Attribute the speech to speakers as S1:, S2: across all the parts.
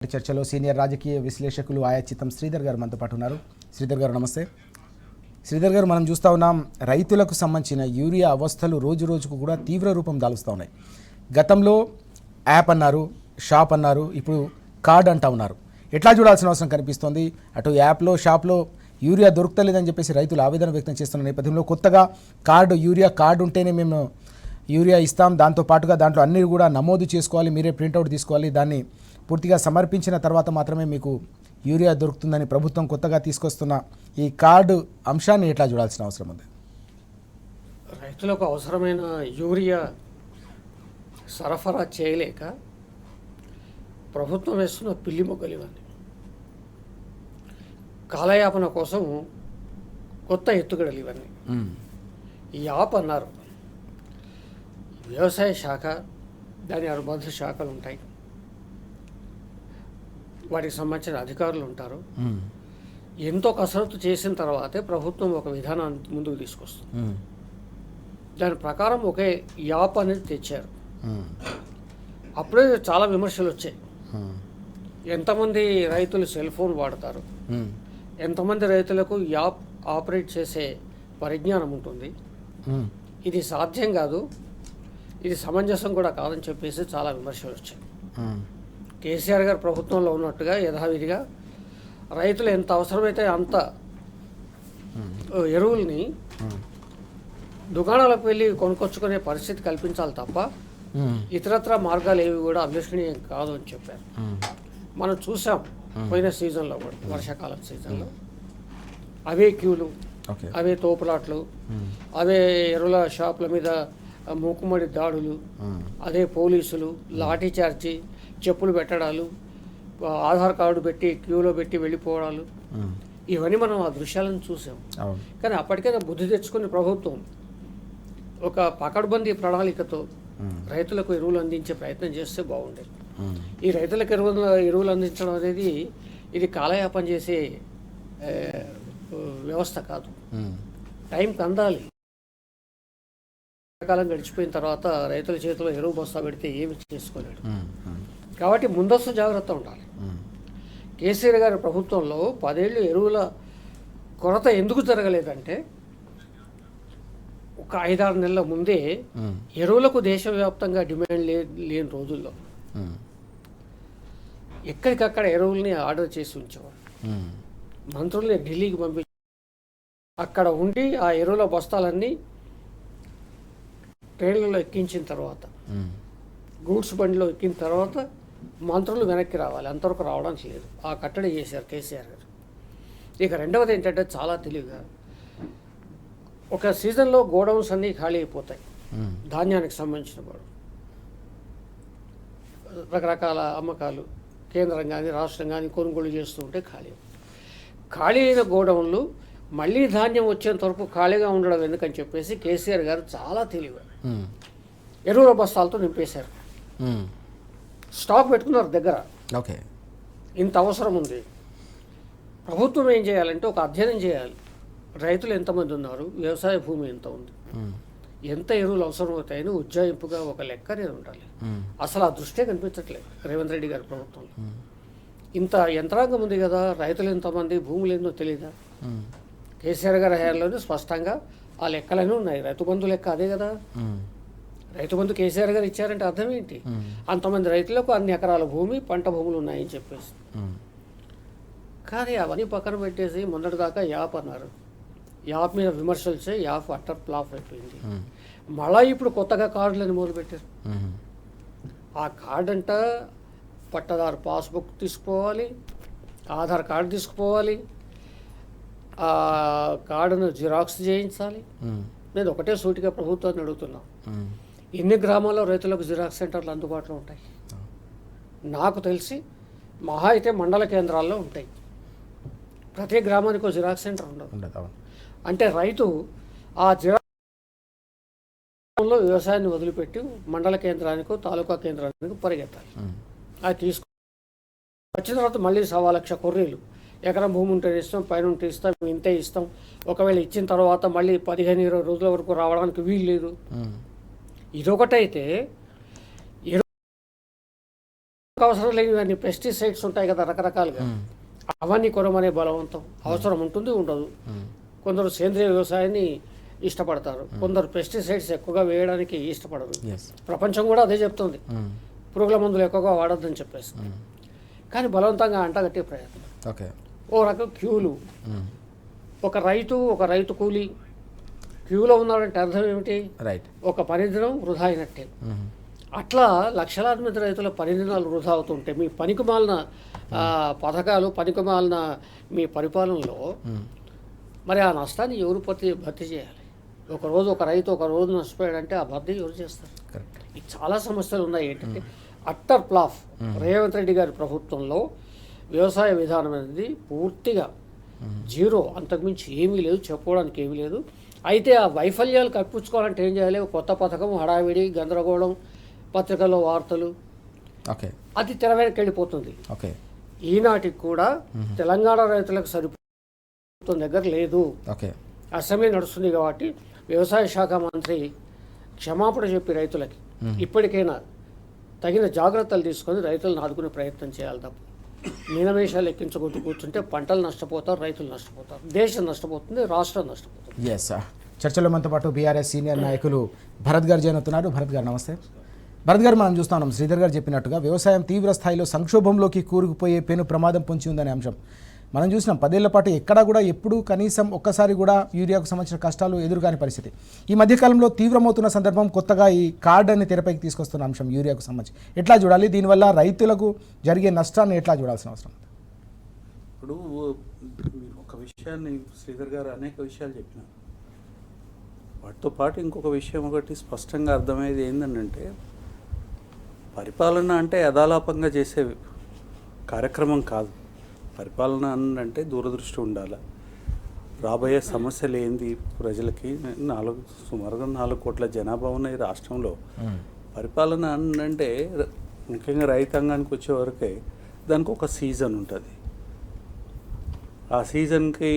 S1: చర్చలో సీనియర్ రాజకీయ విశ్లేషకులు ఆయాచితం శ్రీధర్ గారు మనతో పాటు ఉన్నారు. శ్రీధర్ గారు నమస్తే. శ్రీధర్ గారు, మనం చూస్తూ ఉన్నాం రైతులకు సంబంధించిన యూరియా అవస్థలు రోజు రోజుకు కూడా తీవ్ర రూపం దాలుస్తూ ఉన్నాయి. గతంలో యాప్ అన్నారు, షాప్ అన్నారు, ఇప్పుడు కార్డ్ అంటా ఉన్నారు. ఎట్లా చూడాల్సిన అవసరం కనిపిస్తోంది? అటు యాప్లో షాప్లో యూరియా దొరుకుతలేదని చెప్పేసి రైతులు ఆవేదన వ్యక్తం చేస్తున్న నేపథ్యంలో కొత్తగా యూరియా కార్డు ఉంటేనే మేము యూరియా ఇస్తాం, దాంతో పాటుగా దాంట్లో అన్నీ కూడా నమోదు చేసుకోవాలి, మీరే ప్రింట్అవుట్ తీసుకోవాలి, దాన్ని పూర్తిగా సమర్పించిన తర్వాత మాత్రమే మీకు యూరియా దొరుకుతుందని ప్రభుత్వం కొత్తగా తీసుకొస్తున్న ఈ కార్డు అంశాన్ని ఎట్లా చూడాల్సిన అవసరం ఉంది?
S2: రైతులకు అవసరమైన యూరియా సరఫరా చేయలేక ప్రభుత్వం వేస్తున్న పిల్లి మొగ్గలు ఇవన్నీ కాలయాపన కోసం కొత్త ఎత్తుగడలు ఇవన్నీ. ఈ యాప్ అన్నారు, వ్యవసాయ శాఖ దాని అనుబంధ శాఖలు ఉంటాయి, వాటికి సంబంధించిన అధికారులు ఉంటారు. ఎంతో కసరత్తు చేసిన తర్వాతే ప్రభుత్వం ఒక విధానాన్ని ముందుకు తీసుకొస్తుంది. దాని ప్రకారం ఒకే యాప్ అనేది తెచ్చారు. అప్పుడే చాలా విమర్శలు వచ్చాయి. ఎంతమంది రైతులు సెల్ ఫోన్ వాడతారు, ఎంతమంది రైతులకు యాప్ ఆపరేట్ చేసే పరిజ్ఞానం ఉంటుంది, ఇది సాధ్యం కాదు, ఇది సమంజసం కూడా కాదని చెప్పేసి చాలా విమర్శలు వచ్చాయి. కేసీఆర్ గారు ప్రభుత్వంలో ఉన్నట్టుగా యథావిధిగా రైతులు ఎంత అవసరమైతే అంత ఎరువుల్ని దుకాణాలకు వెళ్ళి కొనుక్కొచ్చుకునే పరిస్థితి కల్పించాలి తప్ప ఇతరత్ర మార్గాలు ఏవి కూడా అన్వేషణీయం కాదు అని చెప్పారు. మనం చూసాం పోయిన సీజన్లో కూడా, వర్షాకాలం సీజన్లో అవే క్యూలు, అవే తోపులాట్లు, అవే ఎరువుల షాపుల మీద మూకుమ్మడి దాడులు, అదే పోలీసులు లాఠీ చార్జీ, చెప్పులు పెట్టడాలు, ఆధార్ కార్డు పెట్టి క్యూలో పెట్టి వెళ్ళిపోవడాలు, ఇవన్నీ మనం ఆ దృశ్యాలను చూసాం. కానీ అప్పటికైనా బుద్ధి తెచ్చుకుని ప్రభుత్వం ఒక పకడ్బందీ ప్రణాళికతో రైతులకు ఎరువులు అందించే ప్రయత్నం చేస్తే బాగుండేది. ఈ రైతులకు ఎరువులు అందించడం అనేది ఇది కాలయాపన చేసే వ్యవస్థ కాదు, టైంకి అందాలి. కాలం గడిచిపోయిన తర్వాత రైతుల చేతిలో ఎరువు బస్తా పెడితే ఏమి చేసుకోలేడు. కాబట్టి ముందస్తు జాగ్రత్త ఉండాలి. కేసీఆర్ గారి ప్రభుత్వంలో 10 ఏళ్ళు ఎరువుల కొరత ఎందుకు జరగలేదంటే, ఒక 5-6 నెలల ముందే ఎరువులకు దేశవ్యాప్తంగా డిమాండ్ లేని రోజుల్లో ఎక్కడికక్కడ ఎరువుల్ని ఆర్డర్ చేసి ఉంచేవారు. మంత్రుల్ని ఢిల్లీకి పంపించి అక్కడ ఉండి ఆ ఎరువుల బస్తాలన్నీ ట్రైన్లలో ఎక్కించిన తర్వాత, గూడ్స్ బండిలో ఎక్కిన తర్వాత మంత్రులు వెనక్కి రావాలి, అంతవరకు రావడానికి లేదు. ఆ కట్టడి చేశారు కేసీఆర్ గారు. ఇక రెండవది ఏంటంటే, చాలా తెలివిగా ఒక సీజన్లో గోడౌన్స్ అన్నీ ఖాళీ అయిపోతాయి. ధాన్యానికి సంబంధించిన వాడు రకరకాల అమ్మకాలు కేంద్రం కానీ రాష్ట్రం కానీ కొనుగోలు చేస్తూ ఉంటే ఖాళీ అయిన గోడౌన్లు మళ్ళీ ధాన్యం వచ్చేంత వరకు ఖాళీగా ఉండడం ఎందుకని చెప్పేసి కేసీఆర్ గారు చాలా తెలివిగా ఎరువుల బస్తాలతో నింపేశారు. స్టాక్ పెట్టుకున్నారు దగ్గర. ఇంత అవసరం ఉంది. ప్రభుత్వం ఏం చేయాలంటే ఒక అధ్యయనం చేయాలి. రైతులు ఎంతమంది ఉన్నారు, వ్యవసాయ భూమి ఎంత ఉంది, ఎంత ఎరువులు అవసరం అవుతాయని ఉజ్జాయింపుగా ఒక లెక్క అనేది ఉండాలి. అసలు ఆ దృష్టే కనిపించట్లేదు రేవంత్ రెడ్డి గారి ప్రభుత్వంలో. ఇంత యంత్రాంగం ఉంది కదా, రైతులు ఎంతమంది, భూములు ఏందో తెలియదా? కేసీఆర్ గారి హయాంలోనే స్పష్టంగా ఆ లెక్కలన్నీ ఉన్నాయి. రైతు బంధు లెక్క అదే కదా. రైతు బంధు కేసీఆర్ గారు ఇచ్చారంటే అర్థం ఏంటి? అంతమంది రైతులకు అన్ని ఎకరాల భూమి, పంట భూములు ఉన్నాయని చెప్పేసి. కానీ అవన్నీ పక్కన పెట్టేసి మొన్నటిదాకా యాప్ అన్నారు. యాప్ మీద విమర్శలు వచ్చి యాప్ అట్టర్ ఫ్లాప్ అయిపోయింది. మళ్ళీ ఇప్పుడు కొత్తగా కార్డులని మొదలుపెట్టారు. ఆ కార్డు అంట పట్టదారు పాస్బుక్ తీసుకుపోవాలి, ఆధార్ కార్డు తీసుకుపోవాలి, ఆ కార్డును జిరాక్స్ చేయించాలి. నేను ఒకటే సూటిగా ప్రభుత్వాన్ని అడుగుతున్నా, ఎన్ని గ్రామాల్లో రైతులకు జిరాక్స్ సెంటర్లు అందుబాటులో ఉంటాయి? నాకు తెలిసి మహా అయితే మండల కేంద్రాల్లో ఉంటాయి. ప్రతి గ్రామానికి ఒక జిరాక్స్ సెంటర్ ఉండదు. అంటే రైతు ఆ జిరాక్స్లో వ్యవసాయాన్ని వదిలిపెట్టి మండల కేంద్రానికో తాలూకా కేంద్రానికి పరిగెత్తాలి. అది వచ్చిన తర్వాత మళ్ళీ 1,00,000 కొర్రీలు, ఎకరం భూమి ఉంటే ఇస్తాం, పైన ఉంటే ఇస్తాం, ఇంతే ఇస్తాం. ఒకవేళ ఇచ్చిన తర్వాత మళ్ళీ 15-20 రోజుల వరకు రావడానికి వీలు లేదు. ఇదొకటైతే అవసరం లేనివన్నీ పెస్టిసైడ్స్ ఉంటాయి కదా రకరకాలుగా, అవన్నీ కొనమనే బలవంతం అవసరం ఉంటుంది ఉండదు. కొందరు సేంద్రియ వ్యవసాయాన్ని ఇష్టపడతారు, కొందరు పెస్టిసైడ్స్ ఎక్కువగా వేయడానికి ఇష్టపడరు. ప్రపంచం కూడా అదే చెప్తుంది, పురుగుల మందులు ఎక్కువగా వాడొద్దని చెప్పేసి. కానీ బలవంతంగా అంటగట్టే ప్రయత్నం. ఓ రకం క్యూలు, ఒక రైతు కూలి క్యూలో ఉన్నాడంటే అర్థం ఏమిటి? ఒక పనిదినం వృధా అయినట్టే. అట్లా లక్షలాది మంది రైతుల పనిదినాలు వృధా అవుతుంటే మీ పనికిమాలిన పథకాలు, పనికిమాలిన మీ పరిపాలనలో మరి ఆ నష్టాన్ని ఎవరు భర్తీ చేయాలి? ఒక రైతు ఒక రోజు నష్టపోయాడంటే ఆ భర్తీ ఎవరు చేస్తారు? ఈ చాలా సమస్యలు ఉన్నాయి. ఏంటంటే అట్టర్ ప్లాఫ్ రేవంత్ రెడ్డి గారి ప్రభుత్వంలో వ్యవసాయ విధానం అనేది పూర్తిగా జీరో, అంతకుమించి ఏమీ లేదు, చెప్పుకోవడానికి ఏమీ లేదు. అయితే ఆ వైఫల్యాలు కప్పించుకోవాలంటే ఏం చేయాలి? కొత్త పథకం, హడావిడి, గందరగోళం, పత్రికల్లో వార్తలు, అది తెర వెనక్కి వెళ్ళిపోతుంది. ఈనాటికి కూడా తెలంగాణ రైతులకు సరిపోతున్న దగ్గర లేదు. అసెంబ్లీ నడుస్తుంది కాబట్టి వ్యవసాయ శాఖ మంత్రి క్షమాపణ చెప్పి రైతులకి ఇప్పటికైనా తగిన జాగ్రత్తలు తీసుకొని రైతులను ఆదుకునే ప్రయత్నం చేయాలి తప్ప మీనమేషాలు ఎక్కించుకుంటూ కూర్చుంటే పంటలు నష్టపోతారు, రైతులు నష్టపోతారు, దేశం నష్టపోతుంది, రాష్ట్రం నష్టపోతుంది.
S1: చర్చలో మనతో పాటు బీఆర్ఎస్ సీనియర్ నాయకులు భరత్ గారు జాయిన్ అవుతున్నారు. భరత్ గారు నమస్తే. భరత్ గారు, మనం చూస్తున్నాం శ్రీధర్ గారు చెప్పినట్టుగా వ్యవసాయం తీవ్ర స్థాయిలో సంక్షోభంలోకి కూరుకుపోయే పెను ప్రమాదం పొంచి ఉందనే అంశం మనం చూసినాం. 10 ఏళ్ల పాటు ఎక్కడా కూడా ఎప్పుడూ కనీసం ఒక్కసారి కూడా యూరియాకు సంబంధించిన కష్టాలు ఎదురుగాని పరిస్థితి. ఈ మధ్యకాలంలో తీవ్రమవుతున్న సందర్భం కొత్తగా ఈ కార్డ్ అని తెరపైకి తీసుకొస్తున్న అంశం యూరియాకు సంబంధించి ఎట్లా చూడాలి? దీనివల్ల రైతులకు జరిగే నష్టాన్ని ఎట్లా చూడాల్సిన అవసరం?
S3: ఇప్పుడు ఒక విషయాన్ని శ్రీధర్ గారు అనేక విషయాలు చెప్పినారు. వాటితో పాటు ఇంకొక విషయం ఒకటి స్పష్టంగా అర్థమయ్యేది ఏంటంటే, పరిపాలన అంటే యథాలాపంగా చేసే కార్యక్రమం కాదు. పరిపాలన అంటే దూరదృష్టి ఉండాలి. రాబోయే సమస్యలు ఏంది ప్రజలకి, సుమారుగా 4 కోట్ల జనాభా ఉన్న ఈ రాష్ట్రంలో పరిపాలన అంటే ముఖ్యంగా రైతాంగానికి వచ్చేవరకే దానికి ఒక సీజన్ ఉంటుంది. ఆ సీజన్కి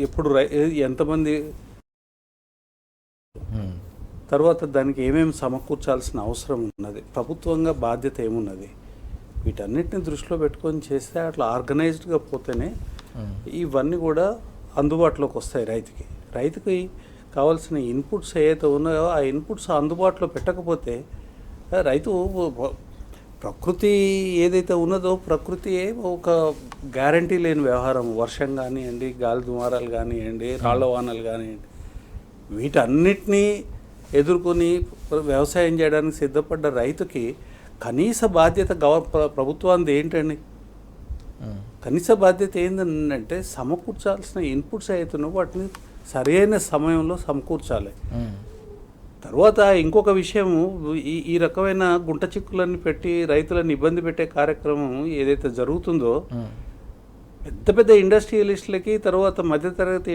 S3: ఎప్పుడు ఎంతమంది, తర్వాత దానికి ఏమేమి సమకూర్చాల్సిన అవసరం ఉన్నది, ప్రభుత్వంగా బాధ్యత ఏమున్నది, వీటన్నిటిని దృష్టిలో పెట్టుకొని చేస్తే అట్లా ఆర్గనైజ్డ్గా పోతేనే ఇవన్నీ కూడా అందుబాటులోకి వస్తాయి. రైతుకి కావాల్సిన ఇన్పుట్స్ ఏదైతే ఉన్నాయో ఆ ఇన్పుట్స్ అందుబాటులో పెట్టకపోతే రైతు ప్రకృతి ఏదైతే ఉన్నదో ప్రకృతి ఒక గ్యారంటీ లేని వ్యవహారం. వర్షం కానివ్వండి, గాలి దుమారాలు కానివ్వండి, రాళ్ల వానలు కానివ్వండి, వీటన్నిటినీ ఎదుర్కొని వ్యవసాయం చేయడానికి సిద్ధపడ్డ రైతుకి కనీస బాధ్యత ప్రభుత్వానికి ఏంటండి? కనీస బాధ్యత ఏంటంటే సమకూర్చాల్సిన ఇన్పుట్స్ అవుతున్నాయో వాటిని సరైన సమయంలో సమకూర్చాలి. తర్వాత ఇంకొక విషయము, ఈ రకమైన గుంట చిక్కులన్నీ పెట్టి రైతులను ఇబ్బంది పెట్టే కార్యక్రమం ఏదైతే జరుగుతుందో, పెద్ద పెద్ద ఇండస్ట్రియలిస్టులకి, తర్వాత మధ్యతరగతి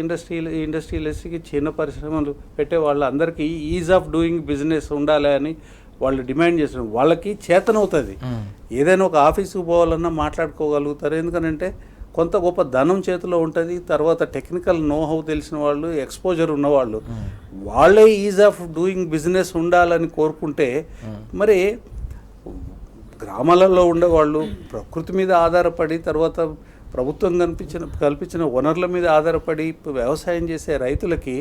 S3: ఇండస్ట్రియలిస్ట్కి, చిన్న పరిశ్రమలు పెట్టే వాళ్ళందరికీ ఈజ్ ఆఫ్ డూయింగ్ బిజినెస్ ఉండాలి అని వాళ్ళు డిమాండ్ చేస్తున్నారు. వాళ్ళకి చేతనవుతుంది. ఏదైనా ఒక ఆఫీసుకు పోవాలన్నా మాట్లాడుకోగలుగుతారు. ఎందుకంటే కొంత గొప్ప ధనం చేతిలో ఉంటుంది. తర్వాత టెక్నికల్ నోహౌ తెలిసిన వాళ్ళు, ఎక్స్పోజర్ ఉన్నవాళ్ళు, వాళ్ళే ఈజ్ ఆఫ్ డూయింగ్ బిజినెస్ ఉండాలని కోరుకుంటే, మరి గ్రామాలలో ఉండేవాళ్ళు ప్రకృతి మీద ఆధారపడి, తర్వాత ప్రభుత్వం కల్పించిన వనరుల మీద ఆధారపడి వ్యవసాయం చేసే రైతులకి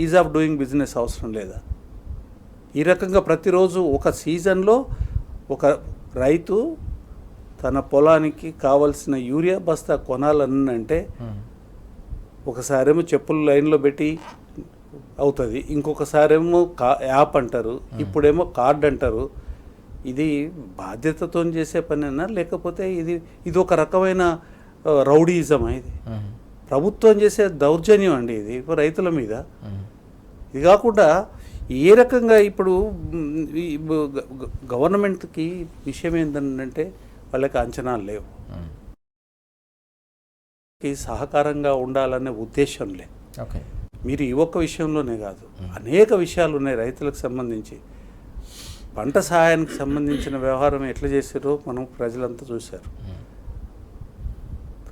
S3: ఈజ్ ఆఫ్ డూయింగ్ బిజినెస్ అవసరం లేదా? ఈ రకంగా ప్రతిరోజు ఒక సీజన్లో ఒక రైతు తన పొలానికి కావలసిన యూరియా బస్తా కొనాలనంటే ఒకసారేమో చెప్పులు లైన్లో పెట్టి అవుతుంది, ఇంకొకసారేమో యాప్ అంటారు, ఇప్పుడేమో కార్డ్ అంటారు. ఇది బాధ్యతతో చేసే పనేనా, లేకపోతే ఇది ఒక రకమైన రౌడీయిజం? ఇది ప్రభుత్వం చేసే దౌర్జన్యం అండి ఇది రైతుల మీద. ఇది కాకుండా ఏ రకంగా ఇప్పుడు గవర్నమెంట్కి విషయం ఏంటంటే వాళ్ళకి అంచనాలు లేవు, సహకారంగా ఉండాలనే ఉద్దేశం లేదు. మీరు ఈ ఒక్క విషయంలోనే కాదు, అనేక విషయాలు ఉన్నాయి రైతులకు సంబంధించి. పంట సహాయానికి సంబంధించిన వ్యవహారం ఎట్లా చేశారో మనం ప్రజలంతా చూశారు.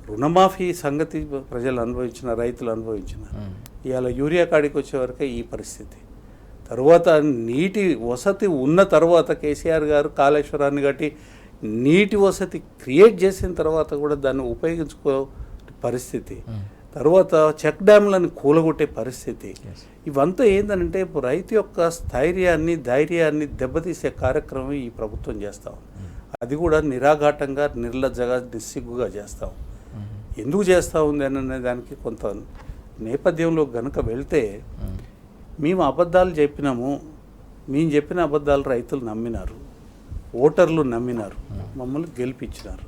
S3: రుణమాఫీ సంగతి ప్రజలు అనుభవించిన, రైతులు అనుభవించిన. ఇవాళ యూరియా కాడికి వచ్చేవరకే ఈ పరిస్థితి. తరువాత నీటి వసతి ఉన్న తర్వాత కేసీఆర్ గారు కాళేశ్వరాన్ని కట్టి నీటి వసతి క్రియేట్ చేసిన తర్వాత కూడా దాన్ని ఉపయోగించుకో పరిస్థితి, తర్వాత చెక్ డ్యామ్లను కూలగొట్టే పరిస్థితి, ఇవంతా ఏంటంటే రైతు యొక్క స్థైర్యాన్ని ధైర్యాన్ని దెబ్బతీసే కార్యక్రమం ఈ ప్రభుత్వం చేస్తాం. అది కూడా నిరాఘాటంగా నిర్లజ్జగా నిస్సిగ్గుగా చేస్తాం. ఎందుకు చేస్తూ ఉంది అనే దానికి కొంత నేపథ్యంలో గనుక వెళ్తే, మేము అబద్ధాలు చెప్పినాము, మేము చెప్పిన అబద్ధాలు రైతులు నమ్మినారు, ఓటర్లు నమ్మినారు, మమ్మల్ని గెలిపించినారు.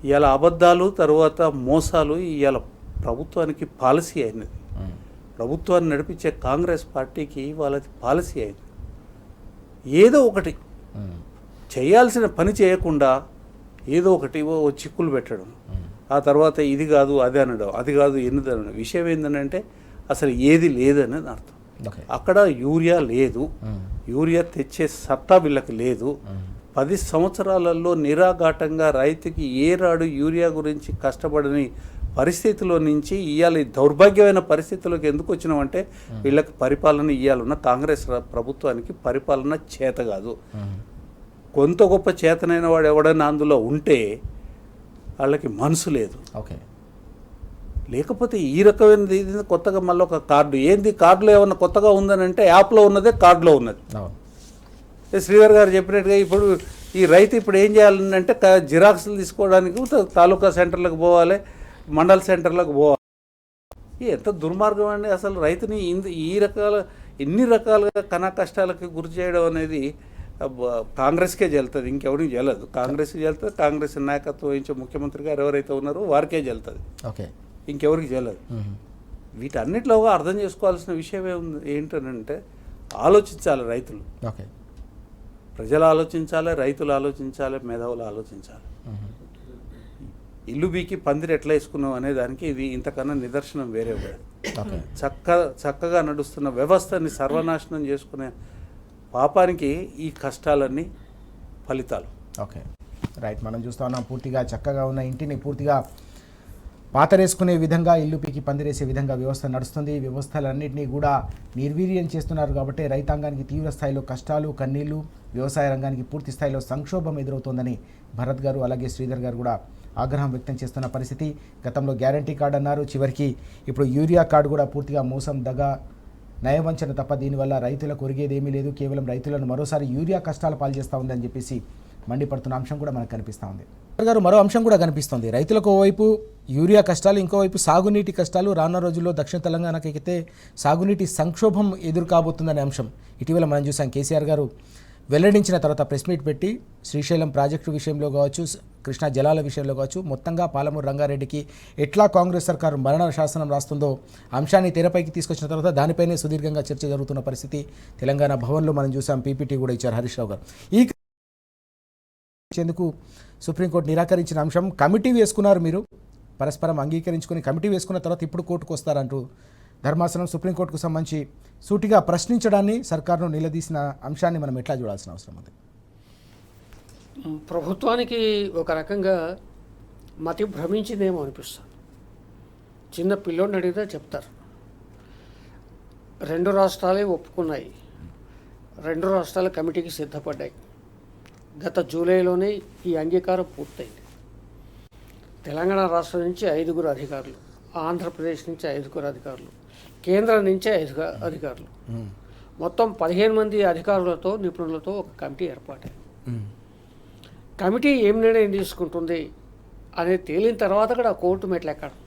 S3: ఇవాళ అబద్ధాలు తర్వాత మోసాలు ఇవాళ ప్రభుత్వానికి పాలసీ అయినది. ప్రభుత్వాన్ని నడిపించే కాంగ్రెస్ పార్టీకి వాళ్ళది పాలసీ అయింది. ఏదో ఒకటి చేయాల్సిన పని చేయకుండా ఏదో ఒకటి ఓ చిక్కులు పెట్టడం, ఆ తర్వాత ఇది కాదు అది అనడం, అది కాదు ఎనిమిది అనడం. విషయం ఏంటంటే అసలు ఏది లేదని అర్థం. అక్కడ యూరియా లేదు, యూరియా తెచ్చే సత్తా వీళ్ళకి లేదు. 10 సంవత్సరాలలో నిరాఘాటంగా రైతుకి ఏనాడు యూరియా గురించి కష్టపడని పరిస్థితిలో నుంచి ఇవాళ దౌర్భాగ్యమైన పరిస్థితుల్లోకి ఎందుకు వచ్చినామంటే వీళ్ళకి పరిపాలన ఇవ్వాలన్న కాంగ్రెస్ ప్రభుత్వానికి పరిపాలన చేత కాదు. కొంత గొప్ప చేతనైన వాడు ఎవడైనా అందులో ఉంటే వాళ్ళకి మనసు లేదు.
S1: ఓకే,
S3: లేకపోతే ఈ రకమైనది ఇది కొత్తగా మళ్ళీ ఒక కార్డు ఏంది, కార్డులో ఏమన్నా కొత్తగా ఉందని అంటే యాప్లో ఉన్నదే కార్డులో ఉన్నది. శ్రీధర్ గారు చెప్పినట్టుగా ఇప్పుడు ఈ రైతు ఇప్పుడు ఏం చేయాలంటే జిరాక్స్లు తీసుకోవడానికి తాలూకా సెంటర్లకు పోవాలి, మండల సెంటర్లకు పోవాలి. ఎంత దుర్మార్గం అండి అసలు. రైతుని ఇన్ని రకాలుగా కనా కష్టాలకు గురి చేయడం అనేది కాంగ్రెస్కే చెల్తుంది, ఇంకెవరికి చెల్లదు. కాంగ్రెస్కి చెల్తుంది, కాంగ్రెస్ నాయకత్వం వహించే ముఖ్యమంత్రి గారు ఎవరైతే ఉన్నారో వారికే చెల్తుంది,
S1: ఓకే,
S3: ఇంకెవరికి చెల్లదు. వీటన్నిటిలో అర్థం చేసుకోవాల్సిన విషయం ఏంటంటే ఆలోచించాలి రైతులు,
S1: ఓకే,
S3: ప్రజలు ఆలోచించాలి, రైతులు ఆలోచించాలి, మేధావులు ఆలోచించాలి. ఇల్లు బీకి పందిరి ఎట్లా వేసుకున్నాం అనే దానికి ఇది ఇంతకన్నా నిదర్శనం వేరే కూడా. చక్కగా నడుస్తున్న వ్యవస్థని సర్వనాశనం చేసుకునే పాపానికి ఈ కష్టాలన్నీ ఫలితాలు.
S1: Okay, right. మనం చూస్తూ ఉన్నాం పూర్తిగా చక్కగా ఉన్న ఇంటిని పూర్తిగా పాతరేసుకునే విధంగా, ఇల్లు పీకి పందిరేసే విధంగా వ్యవస్థ నడుస్తుంది. ఈ వ్యవస్థలన్నింటినీ కూడా నిర్వీర్యం చేస్తున్నారు కాబట్టి రైతాంగానికి తీవ్ర స్థాయిలో కష్టాలు, కన్నీళ్లు, వ్యవసాయ రంగానికి పూర్తి స్థాయిలో సంక్షోభం ఎదురవుతోందని భరత్ గారు అలాగే శ్రీధర్ గారు కూడా ఆగ్రహం వ్యక్తం చేస్తున్న పరిస్థితి. గతంలో గ్యారంటీ కార్డు అన్నారు, చివరికి ఇప్పుడు యూరియా కార్డు కూడా పూర్తిగా మోసం, దగా, నయవంచన తప్ప దీనివల్ల రైతులకు ఒరిగేదేమీ లేదు, కేవలం రైతులను మరోసారి యూరియా కష్టాలు పాల్చేస్తూ ఉందని చెప్పేసి మండిపడుతున్న అంశం కూడా మనకు కనిపిస్తూ ఉంది. గారు మరో అంశం కూడా కనిపిస్తుంది. రైతులకు ఓవైపు యూరియా కష్టాలు, ఇంకోవైపు సాగునీటి కష్టాలు. రానున్న రోజుల్లో దక్షిణ తెలంగాణకైతే సాగునీటి సంక్షోభం ఎదురు కాబోతుందనే అంశం ఇటీవల మనం చూసాం. కేసీఆర్ గారు వెల్లడించిన తర్వాత ప్రెస్ మీట్ పెట్టి శ్రీశైలం ప్రాజెక్టు విషయంలో కావచ్చు, కృష్ణా జలాల విషయంలో కావచ్చు, మొత్తంగా పాలమూరు రంగారెడ్డికి ఎట్లా కాంగ్రెస్ సర్కారు మరణ శాసనం రాస్తుందో అంశాన్ని తెరపైకి తీసుకొచ్చిన తర్వాత దానిపైనే సుదీర్ఘంగా చర్చ జరుగుతున్న పరిస్థితి. తెలంగాణ భవన్లో మనం చూసాం, పీపీటీ కూడా ఇచ్చారు హరీష్ రావు గారు. ఈ ఎందుకు సుప్రీంకోర్టు నిరాకరించిన అంశం, కమిటీ వేసుకున్నారు, మీరు పరస్పరం అంగీకరించుకొని కమిటీ వేసుకున్న తర్వాత ఇప్పుడు కోర్టుకు వస్తారంటూ ధర్మాసనం సుప్రీంకోర్టుకు సంబంధించి సూటిగా ప్రశ్నించడాన్ని, సర్కారును నిలదీసిన అంశాన్ని మనం ఎట్లా చూడాల్సిన అవసరం ఉంది?
S2: ప్రభుత్వానికి ఒక రకంగా మతి భ్రమించిందేమో అనిపిస్తుంది. చిన్న పిల్లోడిని అడిగితే చెప్తారు. 2 రాష్ట్రాలే ఒప్పుకున్నాయి, 2 రాష్ట్రాల కమిటీకి సిద్ధపడ్డాయి. గత జూలైలోనే ఈ అంగీకారం పూర్తయింది. తెలంగాణ రాష్ట్రం నుంచి 5 అధికారులు, ఆంధ్రప్రదేశ్ నుంచి 5 అధికారులు, కేంద్రం నుంచి 5 అధికారులు, మొత్తం 15 మంది అధికారులతో నిపుణులతో ఒక కమిటీ ఏర్పాటైంది. కమిటీ ఏం నిర్ణయం తీసుకుంటుంది అనేది తేలిన తర్వాత కూడా కోర్టు మెట్లు ఎక్కడం.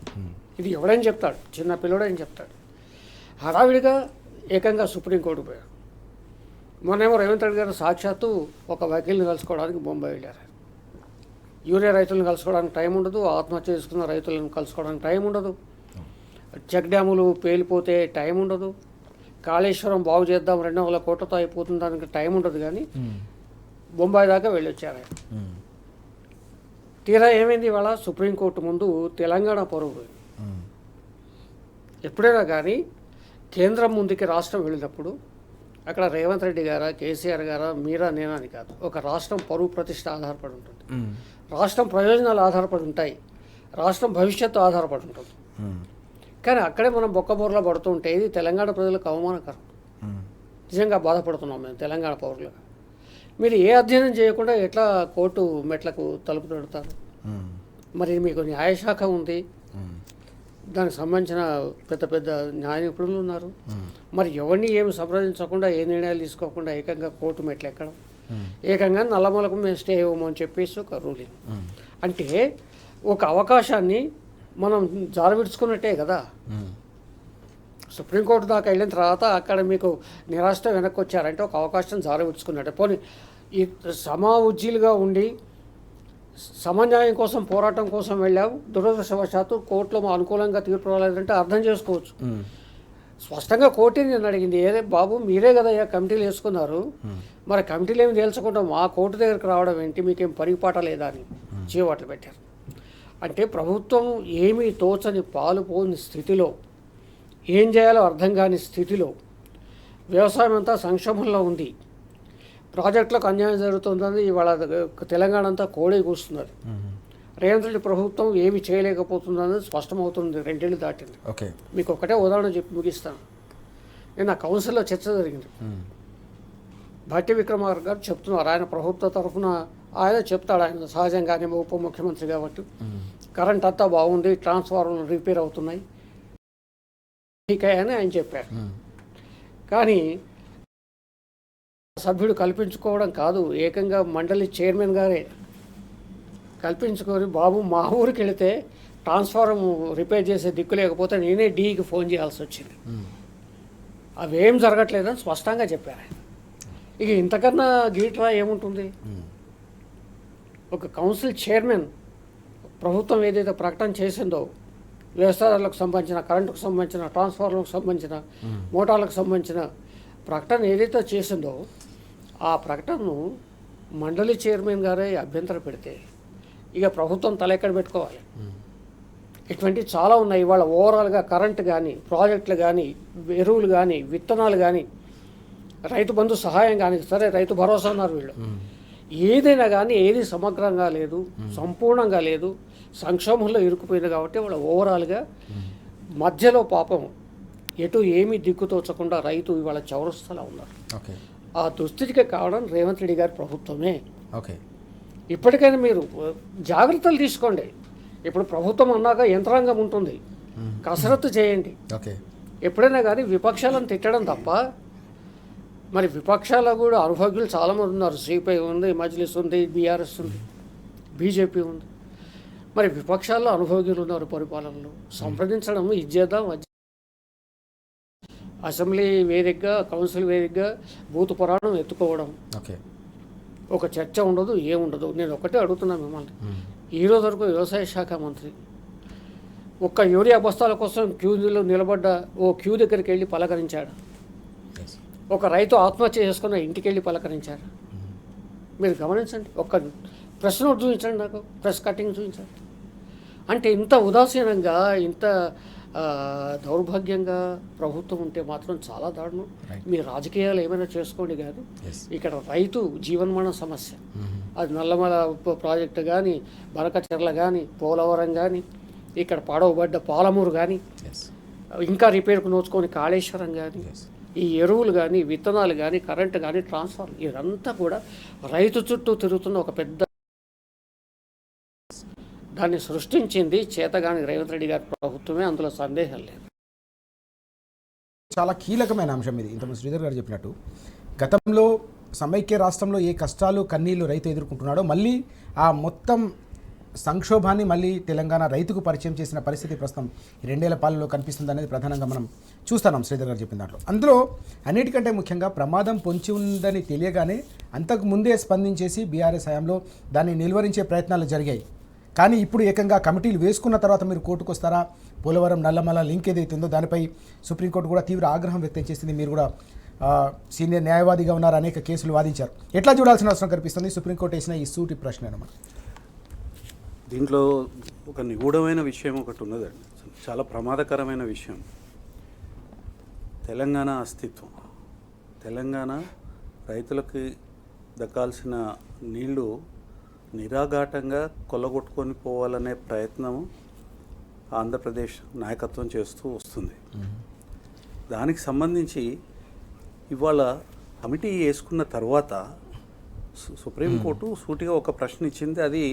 S2: ఇది ఎవడని చెప్తాడు, చిన్న పిల్లడని చెప్తాడు. హడావిడిగా ఏకంగా సుప్రీంకోర్టు పోయాడు. మొన్నేమో రేవంత్ రెడ్డి గారు సాక్షాత్తు ఒక వకీల్ని కలుసుకోవడానికి బొంబాయి వెళ్ళారు. యూరియా రైతులను కలుసుకోవడానికి టైం ఉండదు, ఆత్మహత్య చేసుకున్న రైతులను కలుసుకోవడానికి టైం ఉండదు, చెక్ డ్యాములు పేలిపోతే టైం ఉండదు, కాళేశ్వరం బాగు చేద్దాం 200 కోట్లతో అయిపోతుంది దానికి టైం ఉండదు. కానీ బొంబాయి దాకా వెళ్ళొచ్చారు ఆయన. తీరా ఏమైంది, ఇవాళ సుప్రీంకోర్టు ముందు తెలంగాణ పరువు పోయింది. ఎప్పుడైనా కానీ కేంద్రం ముందుకి రాష్ట్రం వెళ్ళినప్పుడు అక్కడ రేవంత్ రెడ్డి గారా, కేసీఆర్ గారా, మీరా, నేనా అని కాదు, ఒక రాష్ట్రం పరువు ప్రతిష్ట ఆధారపడి ఉంటుంది, రాష్ట్రం ప్రయోజనాలు ఆధారపడి ఉంటాయి, రాష్ట్రం భవిష్యత్తు ఆధారపడి ఉంటుంది. కానీ అక్కడే మనం బొక్కబోర్లా పడుతూ ఉంటే ఇది తెలంగాణ ప్రజలకు అవమానకరం. నిజంగా బాధపడుతున్నాం మేము తెలంగాణ పౌరులుగా. మీరు ఏ అధ్యయనం చేయకుండా ఎట్లా కోర్టు మెట్లకు తలుపు తడుతారు? మరి మీకు న్యాయశాఖ ఉంది, దానికి సంబంధించిన పెద్ద పెద్ద న్యాయ నిపుణులు ఉన్నారు. మరి ఎవరిని ఏమి సంప్రదించకుండా ఏ నిర్ణయాలు తీసుకోకుండా ఏకంగా కోర్టు మెట్లు ఎక్కడం, ఏకంగా నల్లమలకు మేము స్టే ఇవ్వమని చెప్పేసి ఒక రూలింగ్. అంటే ఒక అవకాశాన్ని మనం జారవిడుచుకున్నట్టే కదా. సుప్రీంకోర్టు దాకా వెళ్ళిన తర్వాత అక్కడ మీకు నిరాశతో వెనక్కి వచ్చారంటే ఒక అవకాశం జారవిడుచుకున్నట్టే. పోనీ ఈ సమఉజ్జీలుగా ఉండి సమన్యాయం కోసం పోరాటం కోసం వెళ్ళావు, దురదృష్టవశాత్తు కోర్టులో అనుకూలంగా తీర్పు రాలేదంటే అర్థం చేసుకోవచ్చు. స్పష్టంగా కోర్టే నేను అడిగింది, ఏదే బాబు మీరే కదయ్యా కమిటీలు వేసుకున్నారు, మరి కమిటీలు ఏమి తేల్చకుండా మా కోర్టు దగ్గరికి రావడం ఏంటి, మీకేం పరిపాట లేదా అని చీవాట్లు పెట్టారు. అంటే ప్రభుత్వం ఏమీ తోచని పాలుపోని స్థితిలో, ఏం చేయాలో అర్థం కాని స్థితిలో, వ్యవసాయం అంతా సంక్షోభంలో ఉంది, ప్రాజెక్టులకు అన్యాయం జరుగుతుందని ఇవాళ తెలంగాణ అంతా కోడే కూస్తున్నారు. రేవంత్ రెడ్డి ప్రభుత్వం ఏమి చేయలేకపోతుందని స్పష్టమవుతుంది, 2 ఏళ్ళు దాటింది.
S1: ఓకే,
S2: మీకు ఒకటే ఉదాహరణ చెప్పి ముగిస్తాను. నేను ఆ కౌన్సిల్లో చర్చ జరిగింది. భట్టి విక్రమార్క గారు చెప్తున్నారు, ఆయన ప్రభుత్వ తరఫున ఆయన చెప్తాడు, ఆయన సహజంగానే ఉప ముఖ్యమంత్రి కాబట్టి కరెంట్ అంతా బాగుంది, ట్రాన్స్ఫార్మర్లు రిపేర్ అవుతున్నాయి అని ఆయన చెప్పారు. కానీ సభ్యుడు కల్పించుకోవడం కాదు, ఏకంగా మండలి చైర్మన్ గారే కల్పించుకొని, బాబు మా ఊరికి వెళితే ట్రాన్స్ఫార్మర్ రిపేర్ చేసే దిక్కు లేకపోతే నేనే డీకి ఫోన్ చేయాల్సి వచ్చింది, అవేం జరగట్లేదని స్పష్టంగా చెప్పారు ఆయన. ఇక ఇంతకన్నా గీట్రా ఏముంటుంది? ఒక కౌన్సిల్ చైర్మన్ ప్రభుత్వం ఏదైతే ప్రకటన చేసిందో, వ్యవసాయాలకు సంబంధించిన, కరెంటుకు సంబంధించిన, ట్రాన్స్ఫార్మర్లకు సంబంధించిన, మోటార్లకు సంబంధించిన ప్రకటన ఏదైతే చేసిందో, ఆ ప్రకటనను మండలి చైర్మన్ గారే అభ్యంతరం పెడితే ఇక ప్రభుత్వం తల ఎక్కడ పెట్టుకోవాలి? ఇటువంటివి చాలా ఉన్నాయి. ఇవాళ ఓవరాల్గా కరెంటు కానీ, ప్రాజెక్టులు కానీ, ఎరువులు కానీ, విత్తనాలు కానీ, రైతు బంధు సహాయం కానీ, సరే రైతు భరోసా అన్నారు వీళ్ళు, ఏదైనా కానీ ఏది సమగ్రంగా లేదు, సంపూర్ణంగా లేదు, సంక్షోభంలో ఇరుక్కుపోయింది. కాబట్టి వాళ్ళ ఓవరాల్గా మధ్యలో పాపం ఎటు ఏమీ దిక్కుతోచకుండా రైతు ఇవాళ చౌరస్తలా ఉన్నారు.
S1: ఓకే,
S2: ఆ దుస్థితికి కావడం రేవంత్ రెడ్డి గారి ప్రభుత్వమే.
S1: ఓకే,
S2: ఇప్పటికైనా మీరు జాగ్రత్తలు తీసుకోండి. ఇప్పుడు ప్రభుత్వం అన్నాక యంత్రాంగం ఉంటుంది, కసరత్తు చేయండి.
S1: ఓకే,
S2: ఎప్పుడైనా కానీ విపక్షాలను తిట్టడం తప్ప, మరి విపక్షాలు కూడా అనుభవజ్ఞులు చాలామంది ఉన్నారు. సిపిఐ ఉంది, మజ్లిస్ ఉంది, బీఆర్ఎస్ ఉంది, బీజేపీ ఉంది. మరి విపక్షాల్లో అనుభవజ్ఞులు ఉన్నారు పరిపాలనలో. సంప్రదించడం ఇది చేద్దాం, అసెంబ్లీ వేదికగా, కౌన్సిల్ వేదికగా భూత పురాణం ఎత్తుకోవడం,
S1: ఓకే,
S2: ఒక చర్చ ఉండదు, ఏముండదు. నేను ఒకటే అడుగుతున్నా మిమ్మల్ని, ఈరోజు వరకు వ్యవసాయ శాఖ మంత్రి ఒక్క యూరియా బస్తాల కోసం క్యూలో నిలబడ్డ ఓ క్యూ దగ్గరికి వెళ్ళి పలకరించాడు? ఒక రైతు ఆత్మహత్య చేసుకున్న ఇంటికి వెళ్ళి పలకరించాడు? మీరు గమనించండి, ఒక్క ప్రెస్ నోట్ చూపించండి, నాకు ప్రెస్ కటింగ్ చూపించండి. అంటే ఇంత ఉదాసీనంగా, ఇంత దౌర్భాగ్యంగా ప్రభుత్వం ఉంటే మాత్రం చాలా దారుణం. మీ రాజకీయాలు ఏమైనా చేసుకోండి, కాదు ఇక్కడ రైతు జీవన్మరణ సమస్య. అది నల్లమల ప్రాజెక్టు కానీ, బనకచెర్ల కానీ, పోలవరం కానీ, ఇక్కడ పాడవబడ్డ పాలమూరు కానీ, ఇంకా రిపేర్కు నోచుకొని కాళేశ్వరం కానీ, ఈ ఎరువులు కానీ, విత్తనాలు కానీ, కరెంటు కానీ, ట్రాన్స్ఫార్మర్, ఇదంతా కూడా రైతు చుట్టూ తిరుగుతున్న ఒక పెద్ద, దాన్ని సృష్టించింది చేతగాని రేవంత్ రెడ్డి గారి ప్రభుత్వమే, అందులో సందేహం లేదు.
S1: చాలా కీలకమైన అంశం ఇది. ఇంతకుముందు శ్రీధర్ గారు చెప్పినట్టు, గతంలో సమైక్య రాష్ట్రంలో ఏ కష్టాలు కన్నీళ్లు రైతు ఎదుర్కొంటున్నాడో మళ్ళీ ఆ మొత్తం సంక్షోభాన్ని మళ్ళీ తెలంగాణ రైతుకు పరిచయం చేసిన పరిస్థితి ప్రస్తుతం 2 ఏళ్ల పాలనలో కనిపిస్తుంది అనేది ప్రధానంగా మనం చూస్తున్నాం. శ్రీధర్ గారు చెప్పిన దాంట్లో, అందులో అన్నిటికంటే ముఖ్యంగా ప్రమాదం పొంచి ఉందని తెలియగానే అంతకు ముందే స్పందించేసి బీఆర్ఎస్ హయాంలో దాన్ని నిలువరించే ప్రయత్నాలు జరిగాయి. కానీ ఇప్పుడు ఏకంగా కమిటీలు వేసుకున్న తర్వాత మీరు కోర్టుకు వస్తారా? పోలవరం నల్లమల లింక్ ఏదైతుందో దానిపై సుప్రీంకోర్టు కూడా తీవ్ర ఆగ్రహం వ్యక్తం చేసింది. మీరు కూడా సీనియర్ న్యాయవాదిగా ఉన్నారు, అనేక కేసులు వాదించారు. ఎట్లా చూడాల్సిన అవసరం కనిపిస్తుంది సుప్రీంకోర్టు వేసిన ఈ సూటి ప్రశ్న అన్నమాట?
S3: దీంట్లో ఒక నిగూఢమైన విషయం ఒకటి ఉన్నదండి, చాలా ప్రమాదకరమైన విషయం. తెలంగాణ అస్తిత్వం, తెలంగాణ రైతులకి దక్కాల్సిన నీళ్లు నిరాఘాటంగా కొల్లగొట్టుకొని పోవాలనే ప్రయత్నం ఆంధ్రప్రదేశ్ నాయకత్వం చేస్తూ వస్తుంది. దానికి సంబంధించి ఇవాళ కమిటీ వేసుకున్న తర్వాత సుప్రీంకోర్టు సూటిగా ఒక ప్రశ్న ఇచ్చింది. అది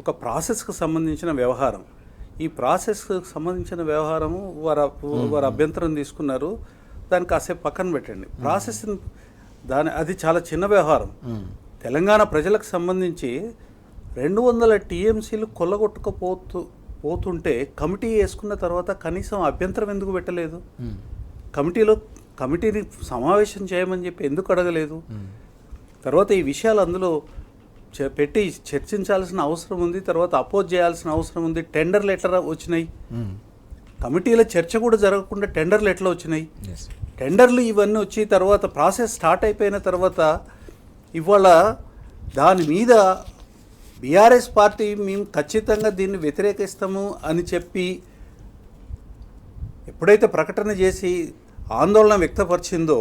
S3: ఒక ప్రాసెస్కి సంబంధించిన వ్యవహారం. ఈ ప్రాసెస్కి సంబంధించిన వ్యవహారము వారు అభ్యంతరం తీసుకున్నారు. దాన్ని కాసేపు పక్కన పెట్టండి. ప్రాసెస్ అది చాలా చిన్న వ్యవహారం. తెలంగాణ ప్రజలకు సంబంధించి 200 టీఎంసీలు పోతుంటే కమిటీ వేసుకున్న తర్వాత కనీసం అభ్యంతరం ఎందుకు పెట్టలేదు? కమిటీని సమావేశం చేయమని చెప్పి ఎందుకు అడగలేదు? తర్వాత ఈ విషయాలు అందులో పెట్టి చర్చించాల్సిన అవసరం ఉంది. తర్వాత అపోజ్ చేయాల్సిన అవసరం ఉంది. టెండర్లు ఎట్లా వచ్చినాయి? కమిటీల చర్చ కూడా జరగకుండా టెండర్లు ఎట్లా వచ్చినాయి? టెండర్లు ఇవన్నీ వచ్చి తర్వాత ప్రాసెస్ స్టార్ట్ అయిపోయిన తర్వాత ఇవాళ దాని మీద బీఆర్ఎస్ పార్టీ మేము ఖచ్చితంగా దీన్ని వ్యతిరేకిస్తాము అని చెప్పి ఎప్పుడైతే ప్రకటన చేసి ఆందోళన వ్యక్తపరిచిందో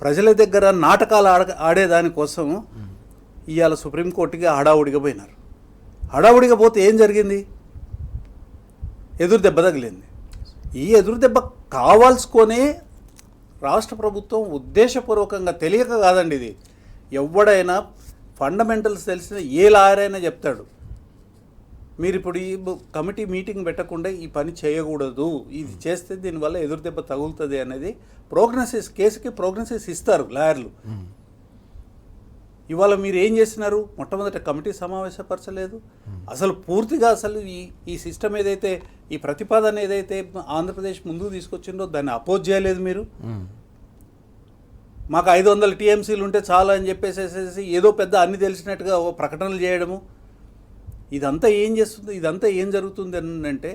S3: ప్రజల దగ్గర నాటకాలు ఆడేదానికోసం ఇవాళ సుప్రీంకోర్టుకి హడావుడిగా పోయినారు. హడావుడిగా పోతే ఏం జరిగింది? ఎదురు దెబ్బ తగిలింది. ఈ ఎదురు దెబ్బ కావాల్సుకొనే రాష్ట్ర ప్రభుత్వం ఉద్దేశపూర్వకంగా, తెలియక కాదండి ఇది. ఎవడైనా ఫండమెంటల్స్ తెలిసిన ఏ లాయర్ అయినా చెప్తాడు, మీరు ఇప్పుడు ఈ కమిటీ మీటింగ్ పెట్టకుండా ఈ పని చేయకూడదు, ఇది చేస్తే దీనివల్ల ఎదురు దెబ్బ తగులుతుంది అనేది ప్రోగ్నోసిస్, కేసుకి ప్రోగ్నోసిస్ ఇస్తారు లాయర్లు. ఇవాళ మీరు ఏం చేస్తున్నారు? మొట్టమొదట కమిటీ సమావేశపరచలేదు. అసలు పూర్తిగా అసలు ఈ సిస్టమ్ ఏదైతే, ఈ ప్రతిపాదన ఏదైతే ఆంధ్రప్రదేశ్ ముందుకు తీసుకొచ్చిందో దాన్ని అపోజ్ చేయలేదు మీరు. మాకు 500 టీఎంసీలు ఉంటే చాలా అని చెప్పేసి ఏదో పెద్ద అన్ని తెలిసినట్టుగా ప్రకటనలు చేయడము, ఇదంతా ఏం చేస్తుంది? ఇదంతా ఏం జరుగుతుంది అంటే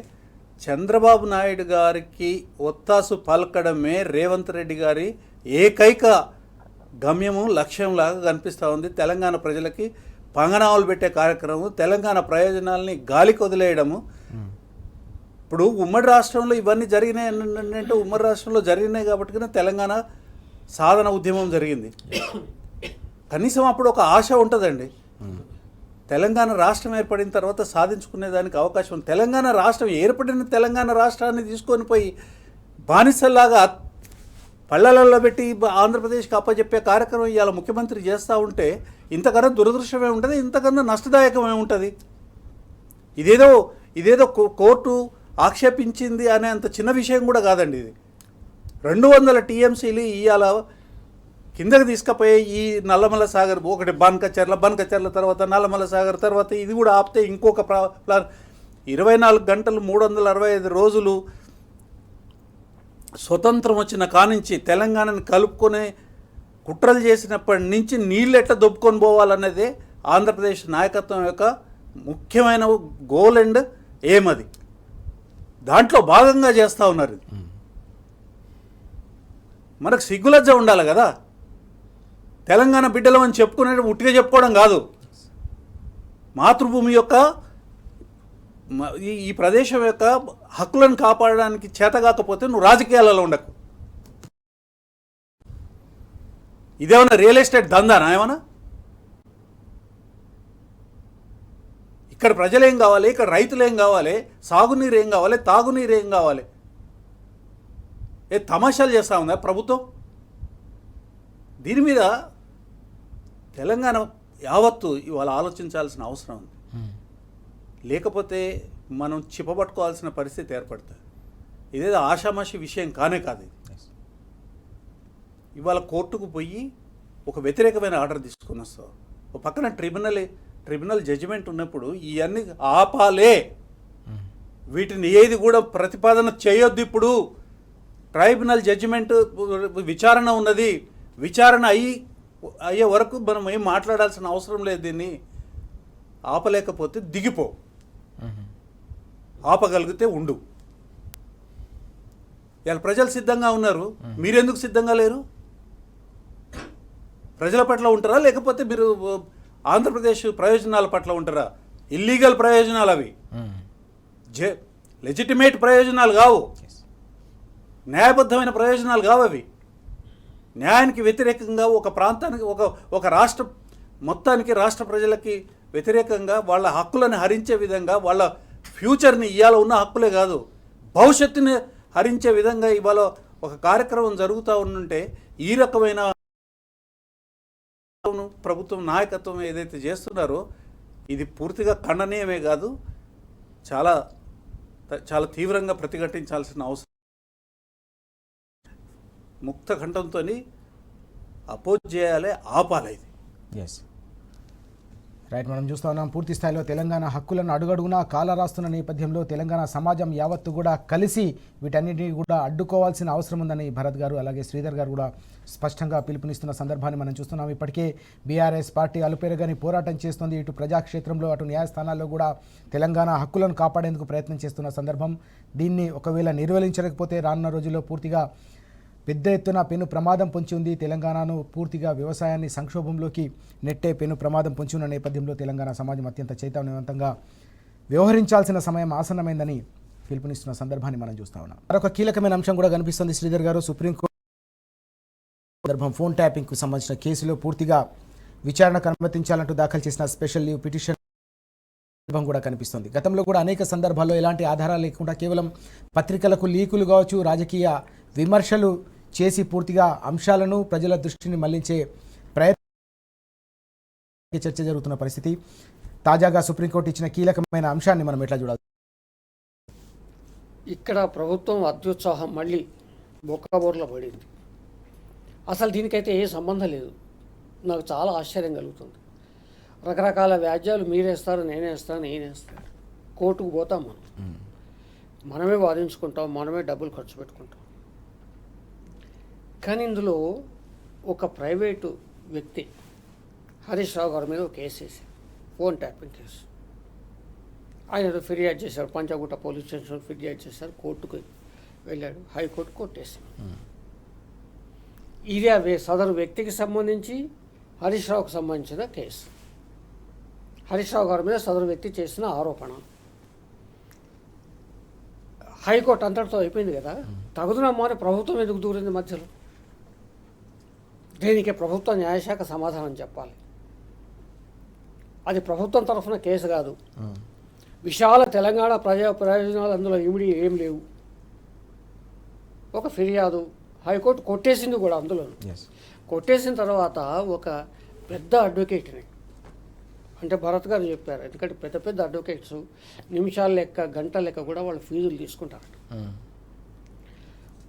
S3: చంద్రబాబు నాయుడు గారికి ఒత్తాసు పలకడమే రేవంత్ రెడ్డి గారి ఏకైక గమ్యము, లక్ష్యంలాగా కనిపిస్తూ ఉంది. తెలంగాణ ప్రజలకి పంగనామాలు పెట్టే కార్యక్రమం, తెలంగాణ ప్రయోజనాలని గాలికి వదిలేయడము. ఇప్పుడు ఉమ్మడి రాష్ట్రంలో ఇవన్నీ జరిగినాయి అంటే ఉమ్మడి రాష్ట్రంలో జరిగినాయి కాబట్టి తెలంగాణ సాధన ఉద్యమం జరిగింది. కనీసం అప్పుడు ఒక ఆశ ఉంటుందండి. తెలంగాణ రాష్ట్రం ఏర్పడిన తర్వాత సాధించుకునేదానికి అవకాశం ఉంది. తెలంగాణ రాష్ట్రం ఏర్పడిన తెలంగాణ రాష్ట్రాన్ని తీసుకొని పోయి బానిసల్లాగా పళ్ళలలో పెట్టి ఆంధ్రప్రదేశ్కి అప్పచెప్పే కార్యక్రమం ఇవాళ ముఖ్యమంత్రి చేస్తూ ఉంటే ఇంతకన్నా దురదృష్టమే ఉంటుంది, ఇంతకన్నా నష్టదాయకమే ఉంటుంది. ఇదేదో కోర్టు ఆక్షేపించింది అనే అంత చిన్న విషయం కూడా కాదండి ఇది. 200 టీఎంసీలు ఇవాళ కిందకి తీసుకుపోయి ఈ నల్లమల సాగర్, ఒకటి బన్కచర్ల తర్వాత నల్లమల సాగర్, తర్వాత ఇది కూడా ఆపితే ఇంకొక ప్లాన్. 24 గంటలు 365 రోజులు స్వతంత్రం వచ్చిన కానించి తెలంగాణను కలుపుకొని కుట్రలు చేసినప్పటి నుంచి నీళ్ళు ఎట్లా దొబ్బుకొని పోవాలన్నదే ఆంధ్రప్రదేశ్ నాయకత్వం యొక్క ముఖ్యమైన గోల్ అండ్ ఎయిమ్. అది దాంట్లో భాగంగా చేస్తూ ఉన్నారు. మనకు సిగ్గులజ్జ ఉండాలి కదా. తెలంగాణ బిడ్డలం అని చెప్పుకునే ఉట్టిగా చెప్పుకోవడం కాదు. మాతృభూమి యొక్క ఈ ప్రదేశం యొక్క హక్కులను కాపాడడానికి చేతగాకపోతే నువ్వు రాజకీయాలలో ఉండకు. ఇదేమన్నా రియల్ ఎస్టేట్ దందానా ఏమన్నా? ఇక్కడ ప్రజలు ఏం కావాలి, ఇక్కడ రైతులు ఏం కావాలి, సాగునీరు ఏం కావాలి, తాగునీరు ఏం కావాలి? తమాషాలు చేస్తూ ఉందా ప్రభుత్వం? దీని మీద తెలంగాణ యావత్తు ఇవాళ ఆలోచించాల్సిన అవసరం ఉంది. లేకపోతే మనం చిప్పబట్టుకోవాల్సిన పరిస్థితి ఏర్పడుతుంది. ఇదేదో ఆషామాషి విషయం కానే కాదు. ఇవాళ కోర్టుకు పోయి ఒక వ్యతిరేకమైన ఆర్డర్ తీసుకుని వస్తావు. ఒక పక్కన ట్రిబ్యునల్ జడ్జిమెంట్ ఉన్నప్పుడు ఇవన్నీ ఆపాలే, వీటిని ఏది కూడా ప్రతిపాదన చేయొద్దు. ఇప్పుడు ట్రైబ్యునల్ జడ్జిమెంట్ విచారణ ఉన్నది, విచారణ అయ్యే వరకు మనం ఏం మాట్లాడాల్సిన అవసరం లేదు. దీన్ని ఆపలేకపోతే దిగిపో, ఆపగలిగితే ఉండు. ఇలా ప్రజలు సిద్ధంగా ఉన్నారు, మీరెందుకు సిద్ధంగా లేరు? ప్రజల పట్ల ఉంటారా, లేకపోతే మీరు ఆంధ్రప్రదేశ్ ప్రయోజనాల పట్ల ఉంటారా? ఇల్లీగల్ ప్రయోజనాలు అవి, లెజిటిమేట్ ప్రయోజనాలు కావు, న్యాయబద్ధమైన ప్రయోజనాలు కావు అవి. న్యాయానికి వ్యతిరేకంగా ఒక ప్రాంతానికి, ఒక రాష్ట్ర మొత్తానికి, రాష్ట్ర ప్రజలకి వ్యతిరేకంగా వాళ్ళ హక్కులను హరించే విధంగా, వాళ్ళ ఫ్యూచర్ని ఇవాళ ఉన్న హక్కులే కాదు భవిష్యత్తుని హరించే విధంగా ఇవాళ ఒక కార్యక్రమం జరుగుతూ ఉంటే ఈ రకమైన ప్రభుత్వం నాయకత్వం ఏదైతే చేస్తున్నారో ఇది పూర్తిగా ఖండనీయమే కాదు, చాలా చాలా తీవ్రంగా ప్రతిఘటించాల్సిన అవసరం. ముక్త కంఠంతో అపోజ్ చేయాలి, ఆపాలి ఇది.
S1: Yes right. మనం చూస్తూ ఉన్నాం పూర్తి స్థాయిలో తెలంగాణ హక్కులను అడుగడుగునా కాల రాస్తున్న నేపథ్యంలో తెలంగాణ సమాజం యావత్తు కూడా కలిసి వీటన్నిటిని కూడా అడ్డుకోవాల్సిన అవసరం ఉందని భరత్ గారు అలాగే శ్రీధర్ గారు కూడా స్పష్టంగా పిలుపునిస్తున్న సందర్భాన్ని మనం చూస్తున్నాం. ఇప్పటికే బీఆర్ఎస్ పార్టీ అలుపెరగని పోరాటం చేస్తుంది. ఇటు ప్రజాక్షేత్రంలో అటు న్యాయస్థానాల్లో కూడా తెలంగాణ హక్కులను కాపాడేందుకు ప్రయత్నం చేస్తున్న సందర్భం. దీన్ని ఒకవేళ నిర్వహించలేకపోతే రానున్న రోజుల్లో పూర్తిగా పెద్ద ఎత్తున పెను ప్రమాదం పొంచి ఉంది. తెలంగాణను పూర్తిగా వ్యవసాయాన్ని సంక్షోభంలోకి నెట్టే పెను ప్రమాదం పొంచి ఉన్న నేపథ్యంలో తెలంగాణ సమాజం అత్యంత చైతన్యవంతంగా వ్యవహరించాల్సిన సమయం ఆసన్నమైందని పిలుపునిస్తున్న సందర్భాన్ని మనం చూస్తా ఉన్నాం. మరొక కీలకమైన అంశం కూడా కనిపిస్తుంది శ్రీధర్ గారు. సుప్రీంకోర్టు సందర్భం ఫోన్ ట్యాపింగ్కు సంబంధించిన కేసులో పూర్తిగా విచారణకు అనుమతించాలంటూ దాఖలు చేసిన స్పెషల్ లీవ్ పిటిషన్ కూడా కనిపిస్తుంది. గతంలో కూడా అనేక సందర్భాల్లో ఎలాంటి ఆధారాలు లేకుండా కేవలం పత్రికలకు లీకులు కావచ్చు, రాజకీయ విమర్శలు చేసి పూర్తిగా అంశాలను ప్రజల దృష్టిని మళ్లించే ప్రయత్నం చర్చ జరుగుతున్న పరిస్థితి. తాజాగా సుప్రీంకోర్టు ఇచ్చిన కీలకమైన అంశాన్ని మనం ఎట్లా చూడాలి?
S2: ఇక్కడ ప్రభుత్వం అత్యుత్సాహం మళ్ళీ బొక్కబోర్ల పడింది. అసలు దీనికైతే ఏ సంబంధం లేదు. నాకు చాలా ఆశ్చర్యం కలుగుతుంది. రకరకాల వ్యాజ్యాలు మీరేస్తారు, నేనేస్తాను, కోర్టుకు పోతాం, మనమే వాదించుకుంటాం, మనమే డబ్బులు ఖర్చు పెట్టుకుంటాం. కానీ ఇందులో ఒక ప్రైవేటు వ్యక్తి హరీష్ రావు గారి మీద ఒక కేసు వేసి ఫోన్ ట్యాపింగ్ కేసు ఆయన ఫిర్యాదు చేశారు. పంచగుట్ట పోలీస్ స్టేషన్ ఫిర్యాదు చేశారు, కోర్టుకు వెళ్ళాడు, హైకోర్టు కొట్టేశారు. ఇది సదరు వ్యక్తికి సంబంధించి హరీష్ రావుకు సంబంధించిన కేసు. హరీష్ రావు గారి మీద సదరు వ్యక్తి చేసిన ఆరోపణ. హైకోర్టు అంతటితో అయిపోయింది కదా. తగుదనమ్మా అని ప్రభుత్వం ఎందుకు దూరింది మధ్యలో? దీనికి ప్రభుత్వ న్యాయశాఖ సమాధానం చెప్పాలి. అది ప్రభుత్వం తరఫున కేసు కాదు. విశాల తెలంగాణ ప్రయోజనాలు అందులో ఏం లేవు. ఒక ఫిర్యాదు హైకోర్టు కొట్టేసింది కూడా. అందులో కొట్టేసిన తర్వాత ఒక పెద్ద అడ్వకేట్ని, అంటే భరత్ గారు చెప్పారు, ఎందుకంటే పెద్ద పెద్ద అడ్వకేట్స్ నిమిషాల లెక్క గంటల లెక్క కూడా వాళ్ళు ఫీజులు తీసుకుంటారు.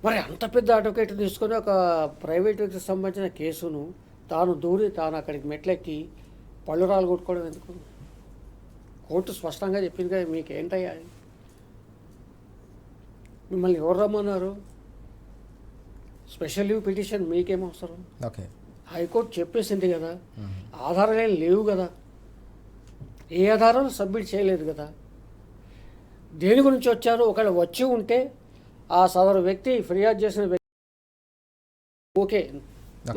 S2: మరి అంత పెద్ద అడ్వకేట్ తీసుకొని ఒక ప్రైవేట్ వ్యక్తికి సంబంధించిన కేసును తాను అక్కడికి మెట్లెక్కి పళ్ళురాలు కొట్టుకోవడం ఎందుకు? కోర్టు స్పష్టంగా చెప్పింది కదా, మీకేంటయ్యా, మిమ్మల్ని ఎవరు రమ్మన్నారు? స్పెషల్ లీవ్ పిటిషన్ మీకేం అవసరం?
S1: ఓకే,
S2: హైకోర్టు చెప్పేసింది కదా. ఆధారాలు లేవు కదా, ఏ ఆధారాలు సబ్మిట్ చేయలేదు కదా. దేని గురించి వచ్చారు? ఒకవేళ వచ్చి ఉంటే ఆ సదరు వ్యక్తి ఫిర్యాదు చేసిన వ్యక్తి ఓకే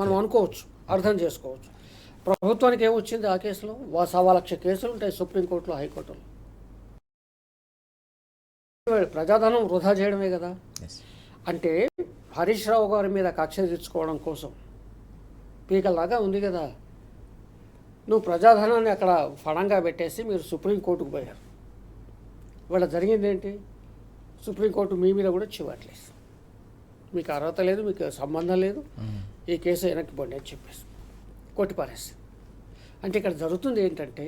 S2: మనం అనుకోవచ్చు, అర్థం చేసుకోవచ్చు. ప్రభుత్వానికి ఏమొచ్చింది ఆ కేసులో? 1,00,000 కేసులు ఉంటాయి సుప్రీంకోర్టులో, హైకోర్టులో. ప్రజాధనం వృధా చేయడమే కదా. అంటే హరీష్ రావు గారి మీద కక్ష తీర్చుకోవడం కోసం పీకల్లాగా ఉంది కదా. నువ్వు ప్రజాధనాన్ని అక్కడ ఫణంగా పెట్టేసి మీరు సుప్రీంకోర్టుకు పోయారు. ఇవాళ జరిగింది ఏంటి? సుప్రీంకోర్టు మీ మీద కూడా చివట్లేదు, మీకు అర్హత లేదు, మీకు సంబంధం లేదు, ఈ కేసు వెనక్కి పోండి అని చెప్పేసి కొట్టిపారేసి. అంటే ఇక్కడ జరుగుతుంది ఏంటంటే